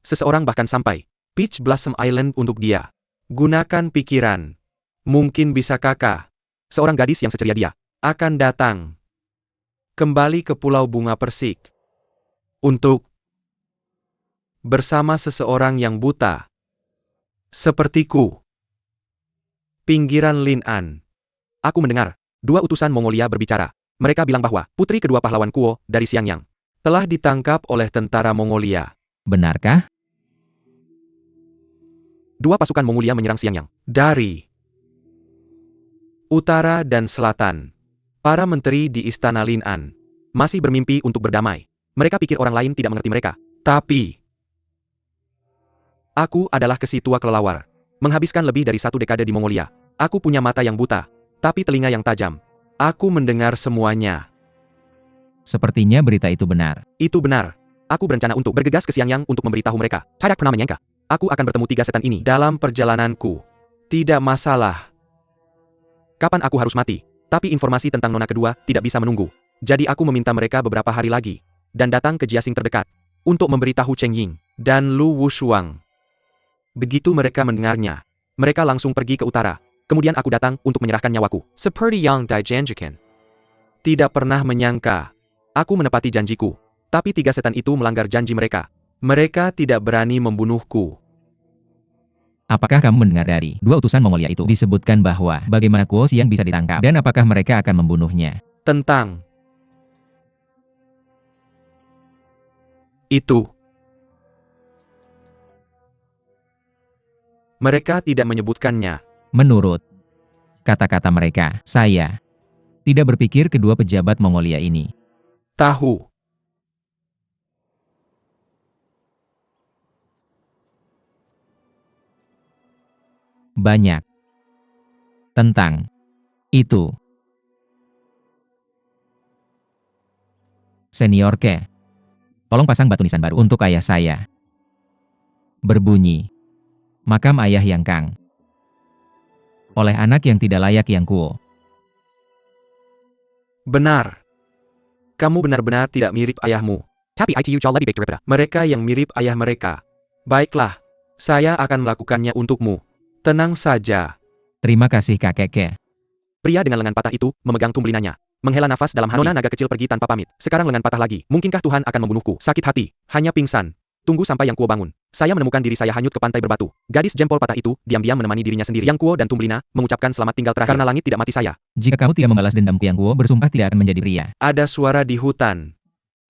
Seseorang bahkan sampai Peach Blossom Island untuk dia. Gunakan pikiran. Mungkin bisa kakak, seorang gadis yang seceria dia, akan datang kembali ke Pulau Bunga Persik untuk bersama seseorang yang buta sepertiku. Pinggiran Lin An. Aku mendengar 2 utusan Mongolia berbicara. Mereka bilang bahwa putri kedua pahlawan Kuo dari Xiangyang telah ditangkap oleh tentara Mongolia.
Benarkah?
2 pasukan Mongolia menyerang Xiangyang dari utara dan selatan. Para menteri di istana Lin An masih bermimpi untuk berdamai. Mereka pikir orang lain tidak mengerti mereka. Tapi aku adalah kesi tua kelelawar. Menghabiskan lebih dari 1 dekade di Mongolia. Aku punya mata yang buta, tapi telinga yang tajam. Aku mendengar semuanya.
Sepertinya berita itu benar.
Itu benar. Aku berencana untuk bergegas ke Xiangyang untuk memberitahu mereka. Tidak pernah menyangka. Aku akan bertemu 3 setan ini dalam perjalananku. Tidak masalah. Kapan aku harus mati? Tapi informasi tentang nona kedua tidak bisa menunggu. Jadi aku meminta mereka beberapa hari lagi. Dan datang ke Jiaxing terdekat. Untuk memberitahu Cheng Ying dan Lu Wushuang. Begitu mereka mendengarnya, mereka langsung pergi ke utara. Kemudian aku datang untuk menyerahkan nyawaku. Seperti yang dijanjikan. Tidak pernah menyangka. Aku menepati janjiku. Tapi 3 setan itu melanggar janji mereka. Mereka tidak berani membunuhku.
Apakah kamu mendengar dari 2 utusan Mongolia itu disebutkan bahwa bagaimana Kuo Xiang bisa ditangkap dan apakah mereka akan membunuhnya?
Tentang itu. Mereka tidak menyebutkannya.
Menurut kata-kata mereka, saya tidak berpikir kedua pejabat Mongolia ini
Tahu.
banyak tentang itu. Senior tolong pasang batu nisan baru untuk ayah saya. Berbunyi. Makam ayah yang Kang. Oleh anak yang tidak layak yang Kuo.
Benar. Kamu benar-benar tidak mirip ayahmu. Tapi itu jauh lebih baik daripada mereka yang mirip ayah mereka. Baiklah. Saya akan melakukannya untukmu. Tenang saja.
Terima kasih kakek.
Pria dengan lengan patah itu memegang tumbelinanya. Menghela nafas dalam hati. Nona naga kecil pergi tanpa pamit. Sekarang lengan patah lagi. Mungkinkah Tuhan akan membunuhku? Sakit hati. Hanya pingsan. Tunggu sampai Yang Kuo bangun. Saya menemukan diri saya hanyut ke pantai berbatu. Gadis jempol patah itu diam-diam menemani dirinya sendiri. Yang Kuo dan Tumblina mengucapkan selamat tinggal terakhir. Karena langit tidak mati saya.
Jika kamu tidak membalas dendamku Yang Kuo bersumpah tidak akan menjadi pria.
Ada suara di hutan.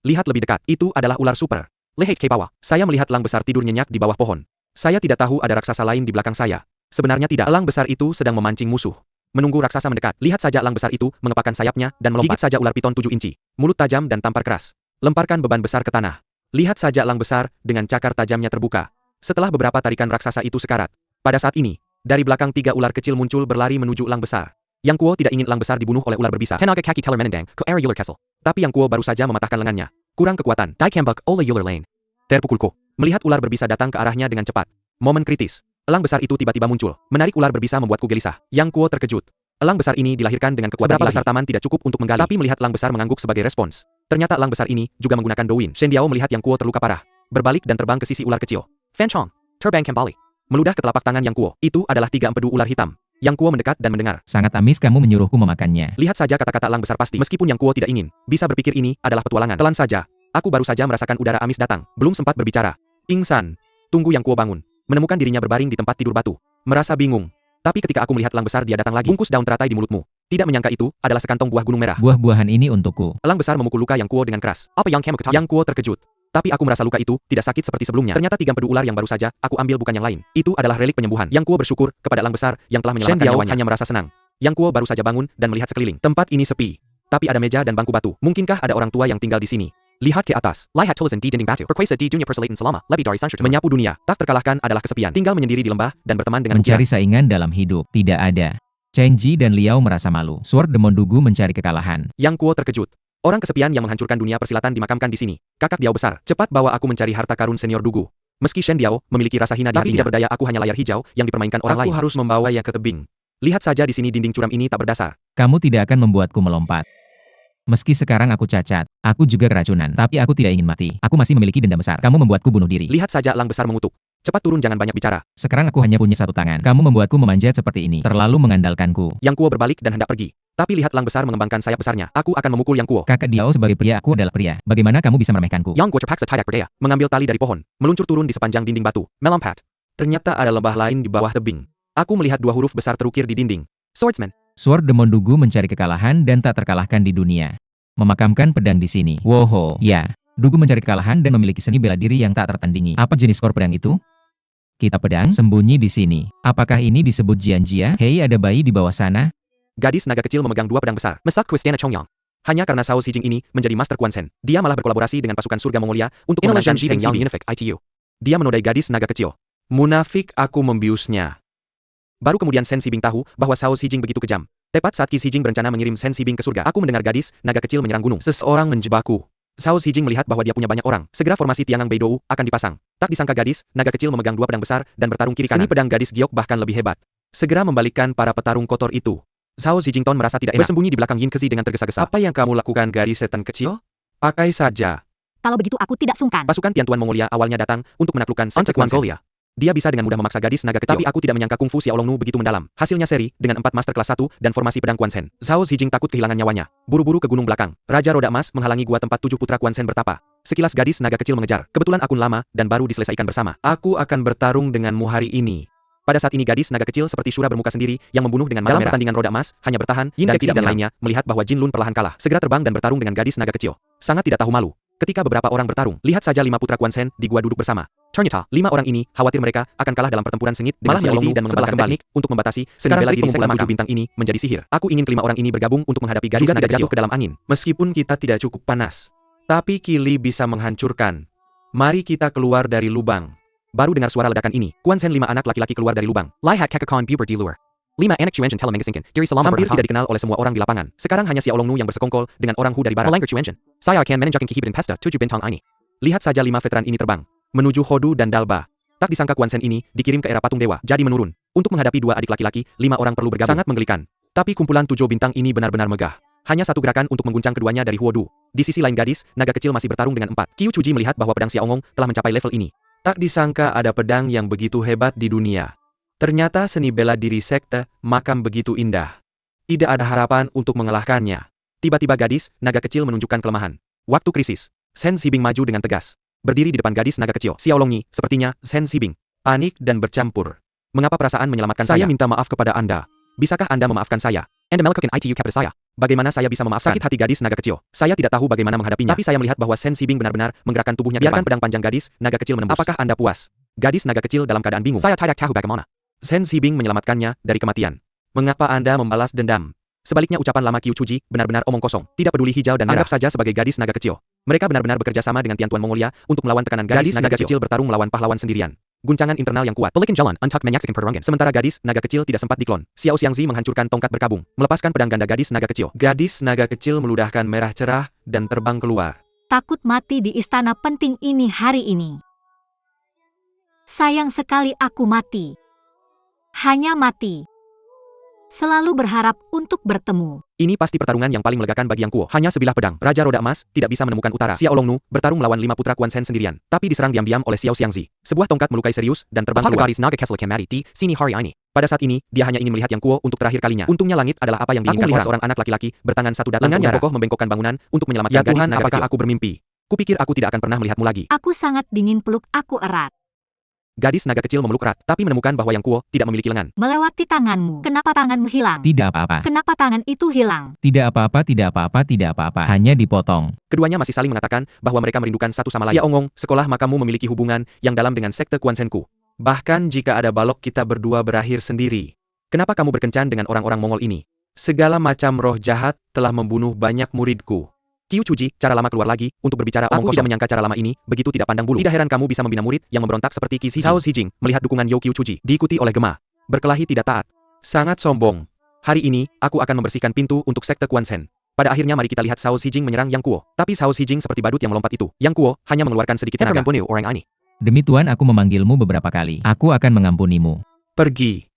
Lihat lebih dekat. Itu adalah ular super. Lihat ke bawah. Saya melihat elang besar tidur nyenyak di bawah pohon. Saya tidak tahu ada raksasa lain di belakang saya. Sebenarnya tidak. Elang besar itu sedang memancing musuh. Menunggu raksasa mendekat. Lihat saja elang besar itu mengepakkan sayapnya dan melompat. Gigit saja ular piton 7 inci. Mulut tajam dan tampar keras. Lemparkan beban besar ke tanah. Lihat saja elang besar dengan cakar tajamnya terbuka. Setelah beberapa tarikan raksasa itu sekarat. Pada saat ini, dari belakang 3 ular kecil muncul berlari menuju elang besar. Yang Kuo tidak ingin elang besar dibunuh oleh ular berbisa. Tenaga kaki teller menendang ke area ular kessel. Tapi Yang Kuo baru saja mematahkan lengannya. Kurang kekuatan. Tai kembak oleh ular lain. Terpukulku. Melihat ular berbisa datang ke arahnya dengan cepat. Momen kritis. Elang besar itu tiba-tiba muncul. Menarik ular berbisa membuatku gelisah. Yang Kuo terkejut. Elang besar ini dilahirkan dengan kekuatan ilahi. Besar taman tidak cukup untuk menggali. Tapi melihat elang besar mengangguk sebagai respons. Ternyata elang besar ini juga menggunakan Douyin. Shen Diao melihat Yang Kuo terluka parah. Berbalik dan terbang ke sisi ular kecil. Fan Chong. Terbang kembali. Meludah ke telapak tangan Yang Kuo. Itu adalah 3 empedu ular hitam. Yang Kuo mendekat dan mendengar.
Sangat amis kamu menyuruhku memakannya.
Lihat saja kata-kata elang besar pasti. Meskipun Yang Kuo tidak ingin, bisa berpikir ini adalah petualangan. Telan saja. Aku baru saja merasakan udara amis datang. Belum sempat berbicara. Pingsan. Tunggu Yang Kuo bangun. Menemukan dirinya berbaring di tempat tidur batu. Merasa bingung. Tapi ketika aku melihat elang besar dia datang lagi. Bungkus daun teratai di mulutmu. Tidak menyangka itu adalah sekantong buah gunung merah.
Buah-buahan ini untukku.
Elang besar memukul luka Yang Kuo dengan keras. Apa yang kamu ketahui? Yang Kuo terkejut. Tapi aku merasa luka itu tidak sakit seperti sebelumnya. Ternyata 3 empedu ular yang baru saja aku ambil bukan yang lain. Itu adalah relik penyembuhan. Yang Kuo bersyukur kepada elang besar yang telah menyelamatkan nyawanya. Hanya merasa senang. Yang Kuo baru saja bangun dan melihat sekeliling. Tempat ini sepi. Tapi ada meja dan bangku batu. Mungkinkah ada orang tua yang tinggal di sini? Lihat ke atas. Lihat tulisan di dinding batu. Berkuasa di dunia perselaatan selama lebih dari 100 tahun. Menyapu dunia. Tak terkalahkan adalah kesepian. Tinggal menyendiri di lembah dan berteman dengan
Mencari saingan dalam hidup. Tidak ada. Chen Ji dan Liao merasa malu. Sword Demon Dugu mencari kekalahan.
Yang Kuo terkejut. Orang kesepian yang menghancurkan dunia persilatan dimakamkan di sini. Kakak Diao besar. Cepat bawa aku mencari harta karun senior Dugu. Meski Shen Diao memiliki rasa hina di hatinya, tidak berdaya, aku hanya layar hijau yang dipermainkan orang lain. Aku harus membawanya ke tebing. Lihat saja di sini dinding curam ini tak berdasar.
Kamu tidak akan membuatku melompat. Meski sekarang aku cacat, aku juga keracunan, tapi aku tidak ingin mati. Aku masih memiliki dendam besar. Kamu membuatku bunuh diri.
Lihat saja elang besar mengutuk. Cepat turun, jangan banyak bicara.
Sekarang aku hanya punya 1 tangan. Kamu membuatku memanjat seperti ini. Terlalu mengandalkanku.
Yang Kuo berbalik dan hendak pergi. Tapi lihat elang besar mengembangkan sayap besarnya. Aku akan memukul Yang Kuo.
Kakak Diao sebagai pria, aku adalah pria. Bagaimana kamu bisa meremehkanku?
Yang Kuo terpaksa tidak berdaya. Mengambil tali dari pohon. Meluncur turun di sepanjang dinding batu. Melompat. Ternyata ada lembah lain di bawah tebing. Aku melihat 2 huruf besar terukir di dinding. Swordsman.
Sword Demon Dugu mencari kekalahan dan tak terkalahkan di dunia. Memakamkan pedang di sini. Woho, ya. Dugu mencari kekalahan dan memiliki seni bela diri yang tak tertandingi. Apa jenis skor pedang itu? Kita pedang sembunyi di sini. Apakah ini disebut Jianjia? Hei, ada bayi di bawah sana.
Gadis naga kecil memegang 2 pedang besar. Mesak Kwistana Chongyang. Hanya karena Sao Sijing ini menjadi Master Quan Sen, dia malah berkolaborasi dengan pasukan surga Mongolia untuk memenangkan Sheng Yang Unifik ITU. Dia menodai gadis naga kecil. Munafik, aku membiusnya. Baru kemudian Sen Sibing tahu bahwa Sao Sijing begitu kejam. Tepat saat Qi Sijing berencana mengirim Sen Sibing ke surga, aku mendengar gadis naga kecil menyerang gunung. Seseorang menjebakku. Sao Sijing melihat bahwa dia punya banyak orang. Segera formasi Tiangang Beidou akan dipasang. Tak disangka gadis naga kecil memegang 2 pedang besar dan bertarung kiri kanan. Seni pedang gadis giok bahkan lebih hebat. Segera membalikkan para petarung kotor itu. Sao Sijington merasa tidak enak. Bersembunyi di belakang Yin Kezi dengan tergesa-gesa. Apa yang kamu lakukan, gadis setan kecil? Pakai saja.
Kalau begitu aku tidak sungkan.
Pasukan Tiantuan Mongolia awalnya datang untuk menaklukkan sekte Mongolia. Dia bisa dengan mudah memaksa gadis naga kecil. Tapi aku tidak menyangka kungfu Xiaolongnu begitu mendalam. Hasilnya seri, dengan 4 master kelas 1 dan formasi pedang Quan Sen. Sao Sijing takut kehilangan nyawanya. Buru-buru ke gunung belakang. Raja Roda Emas menghalangi gua tempat 7 putra Quan Sen bertapa. Sekilas gadis naga kecil mengejar. Kebetulan akun lama dan baru diselesaikan bersama. Aku akan bertarung denganmu hari ini. Pada saat ini gadis naga kecil seperti Shura bermuka sendiri yang membunuh dengan mata merah. Dalam pertandingan Roda Emas, hanya bertahan, Yin Kezi dan lainnya melihat bahwa Jin Lun perlahan kalah. Segera terbang dan bertarung dengan gadis naga kecil. Sangat tidak tahu malu. Ketika beberapa orang bertarung, lihat saja 5 putra Quan Sen di gua duduk bersama. Ternyata, 5 orang ini khawatir mereka akan kalah dalam pertempuran sengit dengan Xiaolongnu dan mengembangkan teknik untuk membatasi seni bela diri pengumpulan 7 bintang ini menjadi sihir. Aku ingin kelima orang ini bergabung untuk menghadapi gadis naga kecil ke dalam angin. Meskipun kita tidak cukup panas, tapi Kili bisa menghancurkan. Mari kita keluar dari lubang. Baru dengar suara ledakan ini, Quan Sen 5 anak laki-laki keluar dari lubang. Lihat Kakakon Bubur di luar. 5 anak Chuanchen Telemengesingkan, Diri Salam hampir tidak dikenal oleh semua orang di lapangan. Sekarang hanya Xiaolongnu yang bersekongkol dengan orang Hu dari barat. Melanggar Chuanchen. Saya akan menunjukkan kehebasan pesta 7 bintang ini. Lihat saja 5 veteran ini terbang menuju Hodu dan Dalba. Tak disangka Quan Sen ini dikirim ke era patung dewa, jadi menurun. Untuk menghadapi 2 adik laki-laki, 5 orang perlu bergabung. Sangat menggelikan. Tapi kumpulan 7 bintang ini benar-benar megah. Hanya satu gerakan untuk mengguncang keduanya dari Huodu. Di sisi lain gadis, naga kecil masih bertarung dengan 4. Qiu Chuji melihat bahwa pedang Xiaongong telah mencapai level ini. Tak disangka ada pedang yang begitu hebat di dunia. Ternyata seni bela diri sekte makam begitu indah. Tidak ada harapan untuk mengalahkannya. Tiba-tiba gadis, naga kecil menunjukkan kelemahan. Waktu krisis, Sen Sibing maju dengan tegas. Berdiri di depan gadis naga kecil. Xiaolongni, sepertinya, Sen Sibing. Panik dan bercampur. Mengapa perasaan menyelamatkan saya? Saya minta maaf kepada Anda. Bisakah Anda memaafkan saya? Anda melakukan ITU kepada saya. Bagaimana saya bisa memaafkan? Sakit hati gadis naga kecil. Saya tidak tahu bagaimana menghadapinya. Tapi saya melihat bahwa Shen Sibing benar-benar menggerakkan tubuhnya. Biarkan pedang panjang gadis naga kecil menembus. Apakah Anda puas? Gadis naga kecil dalam keadaan bingung. Saya tidak tahu bagaimana. Shen Sibing menyelamatkannya dari kematian. Mengapa Anda membalas dendam? Sebaliknya ucapan lama Qiu Chuji benar-benar omong kosong. Tidak peduli hijau dan merah. Anggap saja sebagai gadis naga kecil. Mereka benar-benar bekerja sama dengan Tian Tuan Mongolia untuk melawan tekanan gadis naga kecil bertarung melawan pahlawan sendirian. Guncangan internal yang kuat. Pelikan jalan, untuck menyaksikan pertarungan. Sementara gadis naga kecil tidak sempat diklon. Xiao Xiangzi menghancurkan tongkat berkabung, melepaskan pedang ganda gadis naga kecil. Gadis naga kecil meludahkan merah cerah dan terbang keluar.
Takut mati di istana penting ini hari ini. Sayang sekali aku mati. Hanya mati. Selalu berharap untuk bertemu.
Ini pasti pertarungan yang paling melegakan bagi Yang Kuo. Hanya sebilah pedang. Raja Roda Emas tidak bisa menemukan utara. Xiao Longnu bertarung melawan 5 putra Quan Shen sendirian, tapi diserang diam-diam oleh Xiao Xiangzi. Sebuah tongkat melukai serius dan terbang keluar. Pada saat ini, dia hanya ingin melihat Yang Kuo untuk terakhir kalinya. Untungnya langit adalah apa yang diinginkan orang. Seorang anak laki-laki bertangan satu datang. Lengan yang kokoh membengkokkan bangunan untuk menyelamatkan gadis naga kecil. Apakah aku bermimpi? Kupikir aku tidak akan pernah melihatmu lagi.
Aku sangat dingin, peluk aku erat.
Gadis naga kecil memeluk erat, tapi menemukan bahwa Yang Kuo tidak memiliki lengan.
Melewati tanganmu. Kenapa tanganmu hilang?
Tidak apa-apa.
Kenapa tangan itu hilang?
Tidak apa-apa, tidak apa-apa, tidak apa-apa. Hanya dipotong.
Keduanya masih saling mengatakan bahwa mereka merindukan satu sama lain. Xiaongong, sekolah makamu memiliki hubungan yang dalam dengan sekte Quan Shenku. Bahkan jika ada balok kita berdua berakhir sendiri. Kenapa kamu berkencan dengan orang-orang Mongol ini? Segala macam roh jahat telah membunuh banyak muridku. Qiu Chuji, cara lama keluar lagi, untuk berbicara omong kosong. Aku tidak menyangka cara lama ini, begitu tidak pandang bulu. Tidak heran kamu bisa membina murid yang memberontak seperti Qi Shijing. Cao Shijing, melihat dukungan Yo Qiu Chuji, diikuti oleh Gema. Berkelahi tidak taat. Sangat sombong. Hari ini, aku akan membersihkan pintu untuk sekte Quan Shen. Pada akhirnya mari kita lihat Cao Shijing menyerang Yang Kuo. Tapi Cao Shijing seperti badut yang melompat itu. Yang Kuo hanya mengeluarkan sedikit tenaga.
Demi Tuan aku memanggilmu beberapa kali. Aku akan mengampunimu.
Pergi.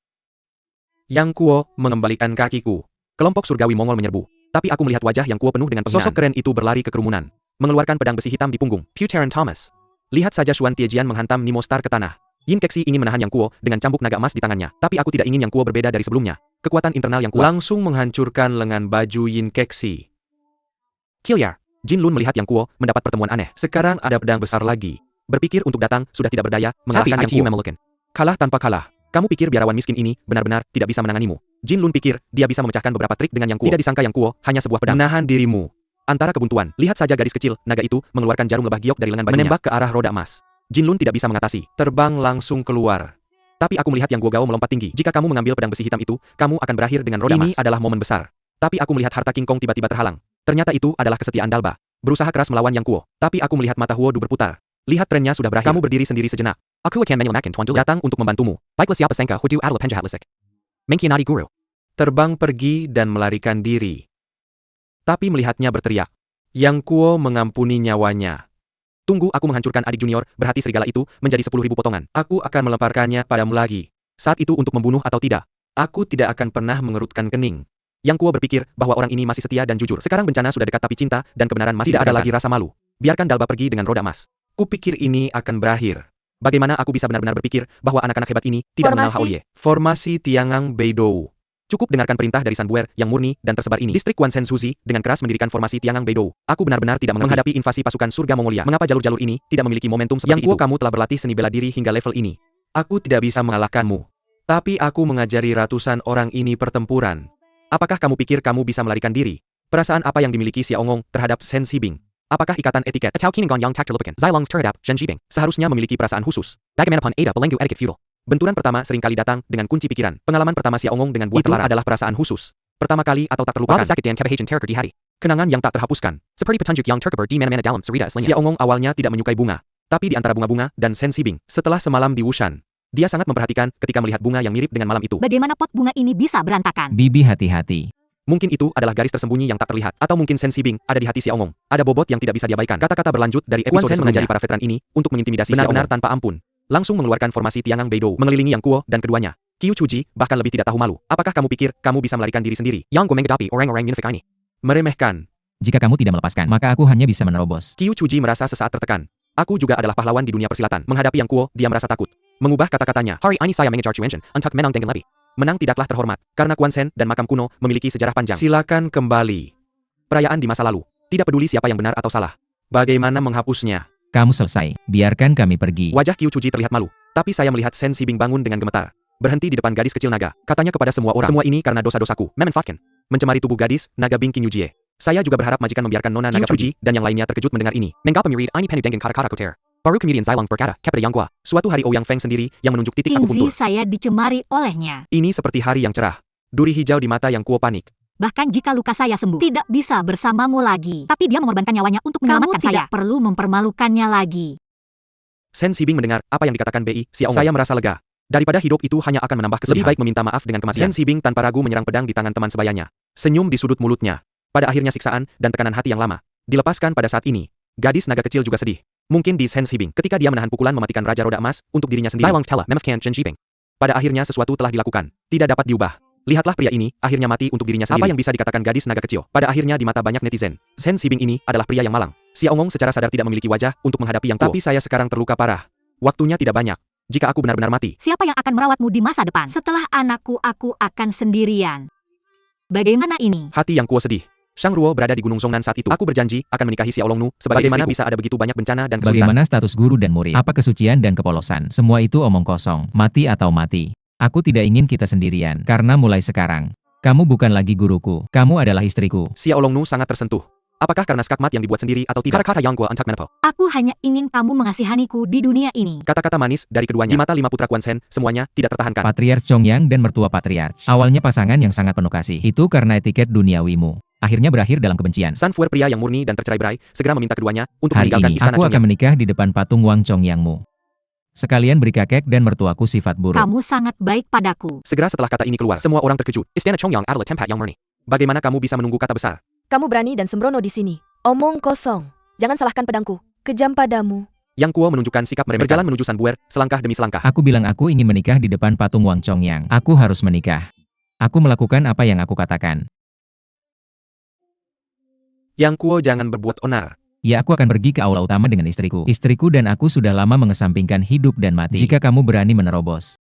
Yang Kuo mengembalikan kakiku. Kelompok surgawi Mongol menyerbu. Tapi aku melihat wajah Yang Kuo penuh dengan penghinaan. Sosok keren itu berlari ke kerumunan, mengeluarkan pedang besi hitam di punggung. Puteran Thomas. Lihat saja Xuan Tiejian menghantam Nemo Star ke tanah. Yin Kexi ingin menahan Yang Kuo dengan cambuk naga emas di tangannya. Tapi aku tidak ingin Yang Kuo berbeda dari sebelumnya. Kekuatan internal yang kuat langsung menghancurkan lengan baju Yin Kexi. Killiar. Jin Lun melihat Yang Kuo mendapat pertemuan aneh. Sekarang ada pedang besar lagi. Berpikir untuk datang sudah tidak berdaya, mengalahkan Yang Kuo. Kalah tanpa kalah. Kamu pikir biarawan miskin ini benar-benar tidak bisa menanganimu? Jin Lun pikir dia bisa memecahkan beberapa trik dengan Yang Kuo. Tidak disangka Yang Kuo hanya sebuah pedang. Menahan dirimu. Antara kebuntuan, lihat saja gadis kecil naga itu mengeluarkan jarum lebah giok dari lengan bajunya, menembak ke arah roda emas. Jin Lun tidak bisa mengatasi. Terbang langsung keluar. Tapi aku melihat Yang Guo Gao melompat tinggi. Jika kamu mengambil pedang besi hitam itu, kamu akan berakhir dengan roda emas. Ini adalah momen besar. Tapi aku melihat harta King Kong tiba-tiba terhalang. Ternyata itu adalah kesetiaan Dalba. Berusaha keras melawan Yang Kuo. Tapi aku melihat mata Huodu berputar. Lihat trennya sudah berakhir. Kamu berdiri sendiri sejenak. Aku akan menyelamatkan Tuan Dulu. Datang untuk membantumu. Baiklah siapa sangka Huodu adalah penjahat lisik. Mengkhianati guru. Terbang pergi dan melarikan diri. Tapi melihatnya berteriak. Yang Kuo mengampuni nyawanya. Tunggu aku menghancurkan adik junior berhati serigala itu menjadi 10.000 potongan. Aku akan melemparkannya padamu lagi. Saat itu untuk membunuh atau tidak. Aku tidak akan pernah mengerutkan kening. Yang Kuo berpikir bahwa orang ini masih setia dan jujur. Sekarang bencana sudah dekat tapi cinta dan kebenaran masih tidak ada lagi rasa malu. Biarkan Dalba pergi dengan roda emas. Kupikir ini akan berakhir. Bagaimana aku bisa benar-benar berpikir bahwa anak-anak hebat ini tidak mengenal Haoye. Formasi Tiangang Beidou. Cukup dengarkan perintah dari San Buer yang murni dan tersebar ini. Distrik Quan Shen Suzi dengan keras mendirikan formasi Tiangang Beidou. Aku benar-benar tidak menghadapi invasi pasukan surga Mongolia. Mengapa jalur-jalur ini tidak memiliki momentum seperti itu? Yang Kuo kamu telah berlatih seni bela diri hingga level ini. Aku tidak bisa mengalahkanmu. Tapi aku mengajari ratusan orang ini pertempuran. Apakah kamu pikir kamu bisa melarikan diri? Perasaan apa yang dimiliki Xiaongong terhadap Shen Sibing? Apakah ikatan etiket seharusnya memiliki perasaan khusus? Bagaimanapun ada belenggu etiket feudal. Benturan pertama seringkali datang dengan kunci pikiran. Pengalaman pertama Xiaongong dengan buah telara adalah perasaan khusus. Pertama kali atau tak terlupakan. Kenangan yang tak terhapuskan. Seperti petunjuk yang terkubur di mana-mana dalam cerita aslinya. Xiaongong awalnya tidak menyukai bunga. Tapi di antara bunga-bunga dan Shen Sibing, setelah semalam di Wushan, dia sangat memperhatikan ketika melihat bunga yang mirip dengan malam itu.
Bagaimana pot bunga ini bisa berantakan?
Bibi hati-hati.
Mungkin itu adalah garis tersembunyi yang tak terlihat. Atau mungkin Shen Sibing ada di hati Xiaongong. Ada bobot yang tidak bisa diabaikan. Kata-kata berlanjut dari episode sebelumnya mengajari para veteran ini untuk mengintimidasi benar-benar tanpa ampun. Langsung mengeluarkan formasi Tiangang Beidou mengelilingi Yang Kuo dan keduanya. Qiu Chuji bahkan lebih tidak tahu malu. Apakah kamu pikir kamu bisa melarikan diri sendiri? Yang Kuo menghadapi orang-orang munafik ini. Meremehkan.
Jika kamu tidak melepaskan, maka aku hanya bisa menerobos.
Qiu Chuji merasa sesaat tertekan. Aku juga adalah pahlawan di dunia persilatan. Menghadapi Yang Kuo, dia merasa takut. Mengubah kata-katanya. Hari ini saya mengejar Chuenchen untuk menang dengan lebih. Menang tidaklah terhormat, karena Quan Shen dan makam kuno memiliki sejarah panjang. Silakan kembali. Perayaan di masa lalu. Tidak peduli siapa yang benar atau salah. Bagaimana menghapusnya?
Kamu selesai. Biarkan kami pergi.
Wajah Qiu Chuji terlihat malu. Tapi saya melihat Shen Sibing bangun dengan gemetar. Berhenti di depan gadis kecil naga. Katanya kepada semua orang. Semua ini karena dosa-dosaku. Memanfaatkan. mencemari tubuh gadis, naga Bing Qinyujie. Saya juga berharap majikan membiarkan Nona Naga pergi, dan yang lainnya terkejut mendengar ini. Mengapa mirip ini pendek dengan kata-kata kotor? Baru kemudian Zilong berkata, kepada Yang Gua, suatu hari Ouyang Feng sendiri yang menunjuk titik
King
akupuntur.
Zi saya dicemari olehnya.
Ini seperti hari yang cerah. Duri hijau di mata Yang Kuo panik.
Bahkan jika luka saya sembuh, tidak bisa bersamamu lagi. Tapi dia mengorbankan nyawanya untuk menyelamatkan saya. Tidak perlu mempermalukannya lagi.
Sen Sibing mendengar apa yang dikatakan Bi Xiaoong. Saya merasa lega. Daripada hidup itu hanya akan menambah kesedihan. Lebih baik meminta maaf dengan kematian. Sen Sibing tanpa ragu menyerang pedang di tangan teman sebayanya. Senyum di sudut mulutnya. Pada akhirnya siksaan dan tekanan hati yang lama dilepaskan pada saat ini. Gadis naga kecil juga sedih. Mungkin di Sen Sibing ketika dia menahan pukulan mematikan Raja Roda Emas untuk dirinya sendiri. Zilong Tela, Memefkan Chen Shiping. Pada akhirnya sesuatu telah dilakukan. Tidak dapat diubah. Lihatlah pria ini, akhirnya mati untuk dirinya sendiri. Apa yang bisa dikatakan gadis naga kecil? Pada akhirnya di mata banyak netizen, Sen Sibing ini adalah pria yang malang. Xiaoong secara sadar tidak memiliki wajah untuk menghadapi Yang Kuo. Tapi saya sekarang terluka parah. Waktunya tidak banyak. Jika aku benar-benar mati,
Siapa yang akan merawatmu di masa depan? Setelah anakku, aku akan sendirian. Bagaimana ini?
hati Yang Kuo sedih. Shang Ruo berada di Gunung Zongnan saat itu. Aku berjanji akan menikahi Xiaolong Nu sebagai bagaimana istriku. Bisa ada begitu banyak bencana dan kesulitan.
Bagaimana status guru dan murid? Apa kesucian dan kepolosan? Semua itu omong kosong. Mati atau mati. Aku tidak ingin kita sendirian. Karena mulai sekarang, kamu bukan lagi guruku. Kamu adalah istriku.
Xiaolong Nu sangat tersentuh. Apakah karena skakmat yang dibuat sendiri atau tidak? Kata Yang Gua Antak Menapa.
Aku hanya ingin kamu mengasihaniku di dunia ini.
Kata-kata manis dari keduanya. Di mata 5 putra Quan Shen, semuanya tidak tertahankan.
Patriarch Chongyang dan mertua Patriarch. Awalnya pasangan yang sangat penuh kasih. Itu karena etiket duniawimu. Akhirnya berakhir dalam kebencian.
San Fuer pria yang murni dan tercerai-berai, segera meminta keduanya untuk
Hari
meninggalkan
ini,
istana
aku akan
Chongyang.
menikah di depan patung Wang Chongyangmu. Sekalian beri kakek dan mertuaku sifat buruk.
Kamu sangat baik padaku.
Segera setelah kata ini keluar, semua orang terkejut. Istana Chongyang adalah tempat yang murni. Bagaimana kamu bisa menunggu kata besar?
Kamu berani dan sembrono di sini. Omong kosong. Jangan salahkan pedangku. Kejam padamu.
Yang Kuo menunjukkan sikap meremehkan. Berjalan menuju San Buer, selangkah demi selangkah.
Aku bilang aku ingin menikah di depan patung Wang Chongyang. Aku harus menikah. Aku melakukan apa yang aku katakan.
Yang Kuo jangan berbuat onar.
Ya, aku akan pergi ke aula utama dengan istriku. Istriku dan aku sudah lama mengesampingkan hidup dan mati. Jika kamu berani menerobos,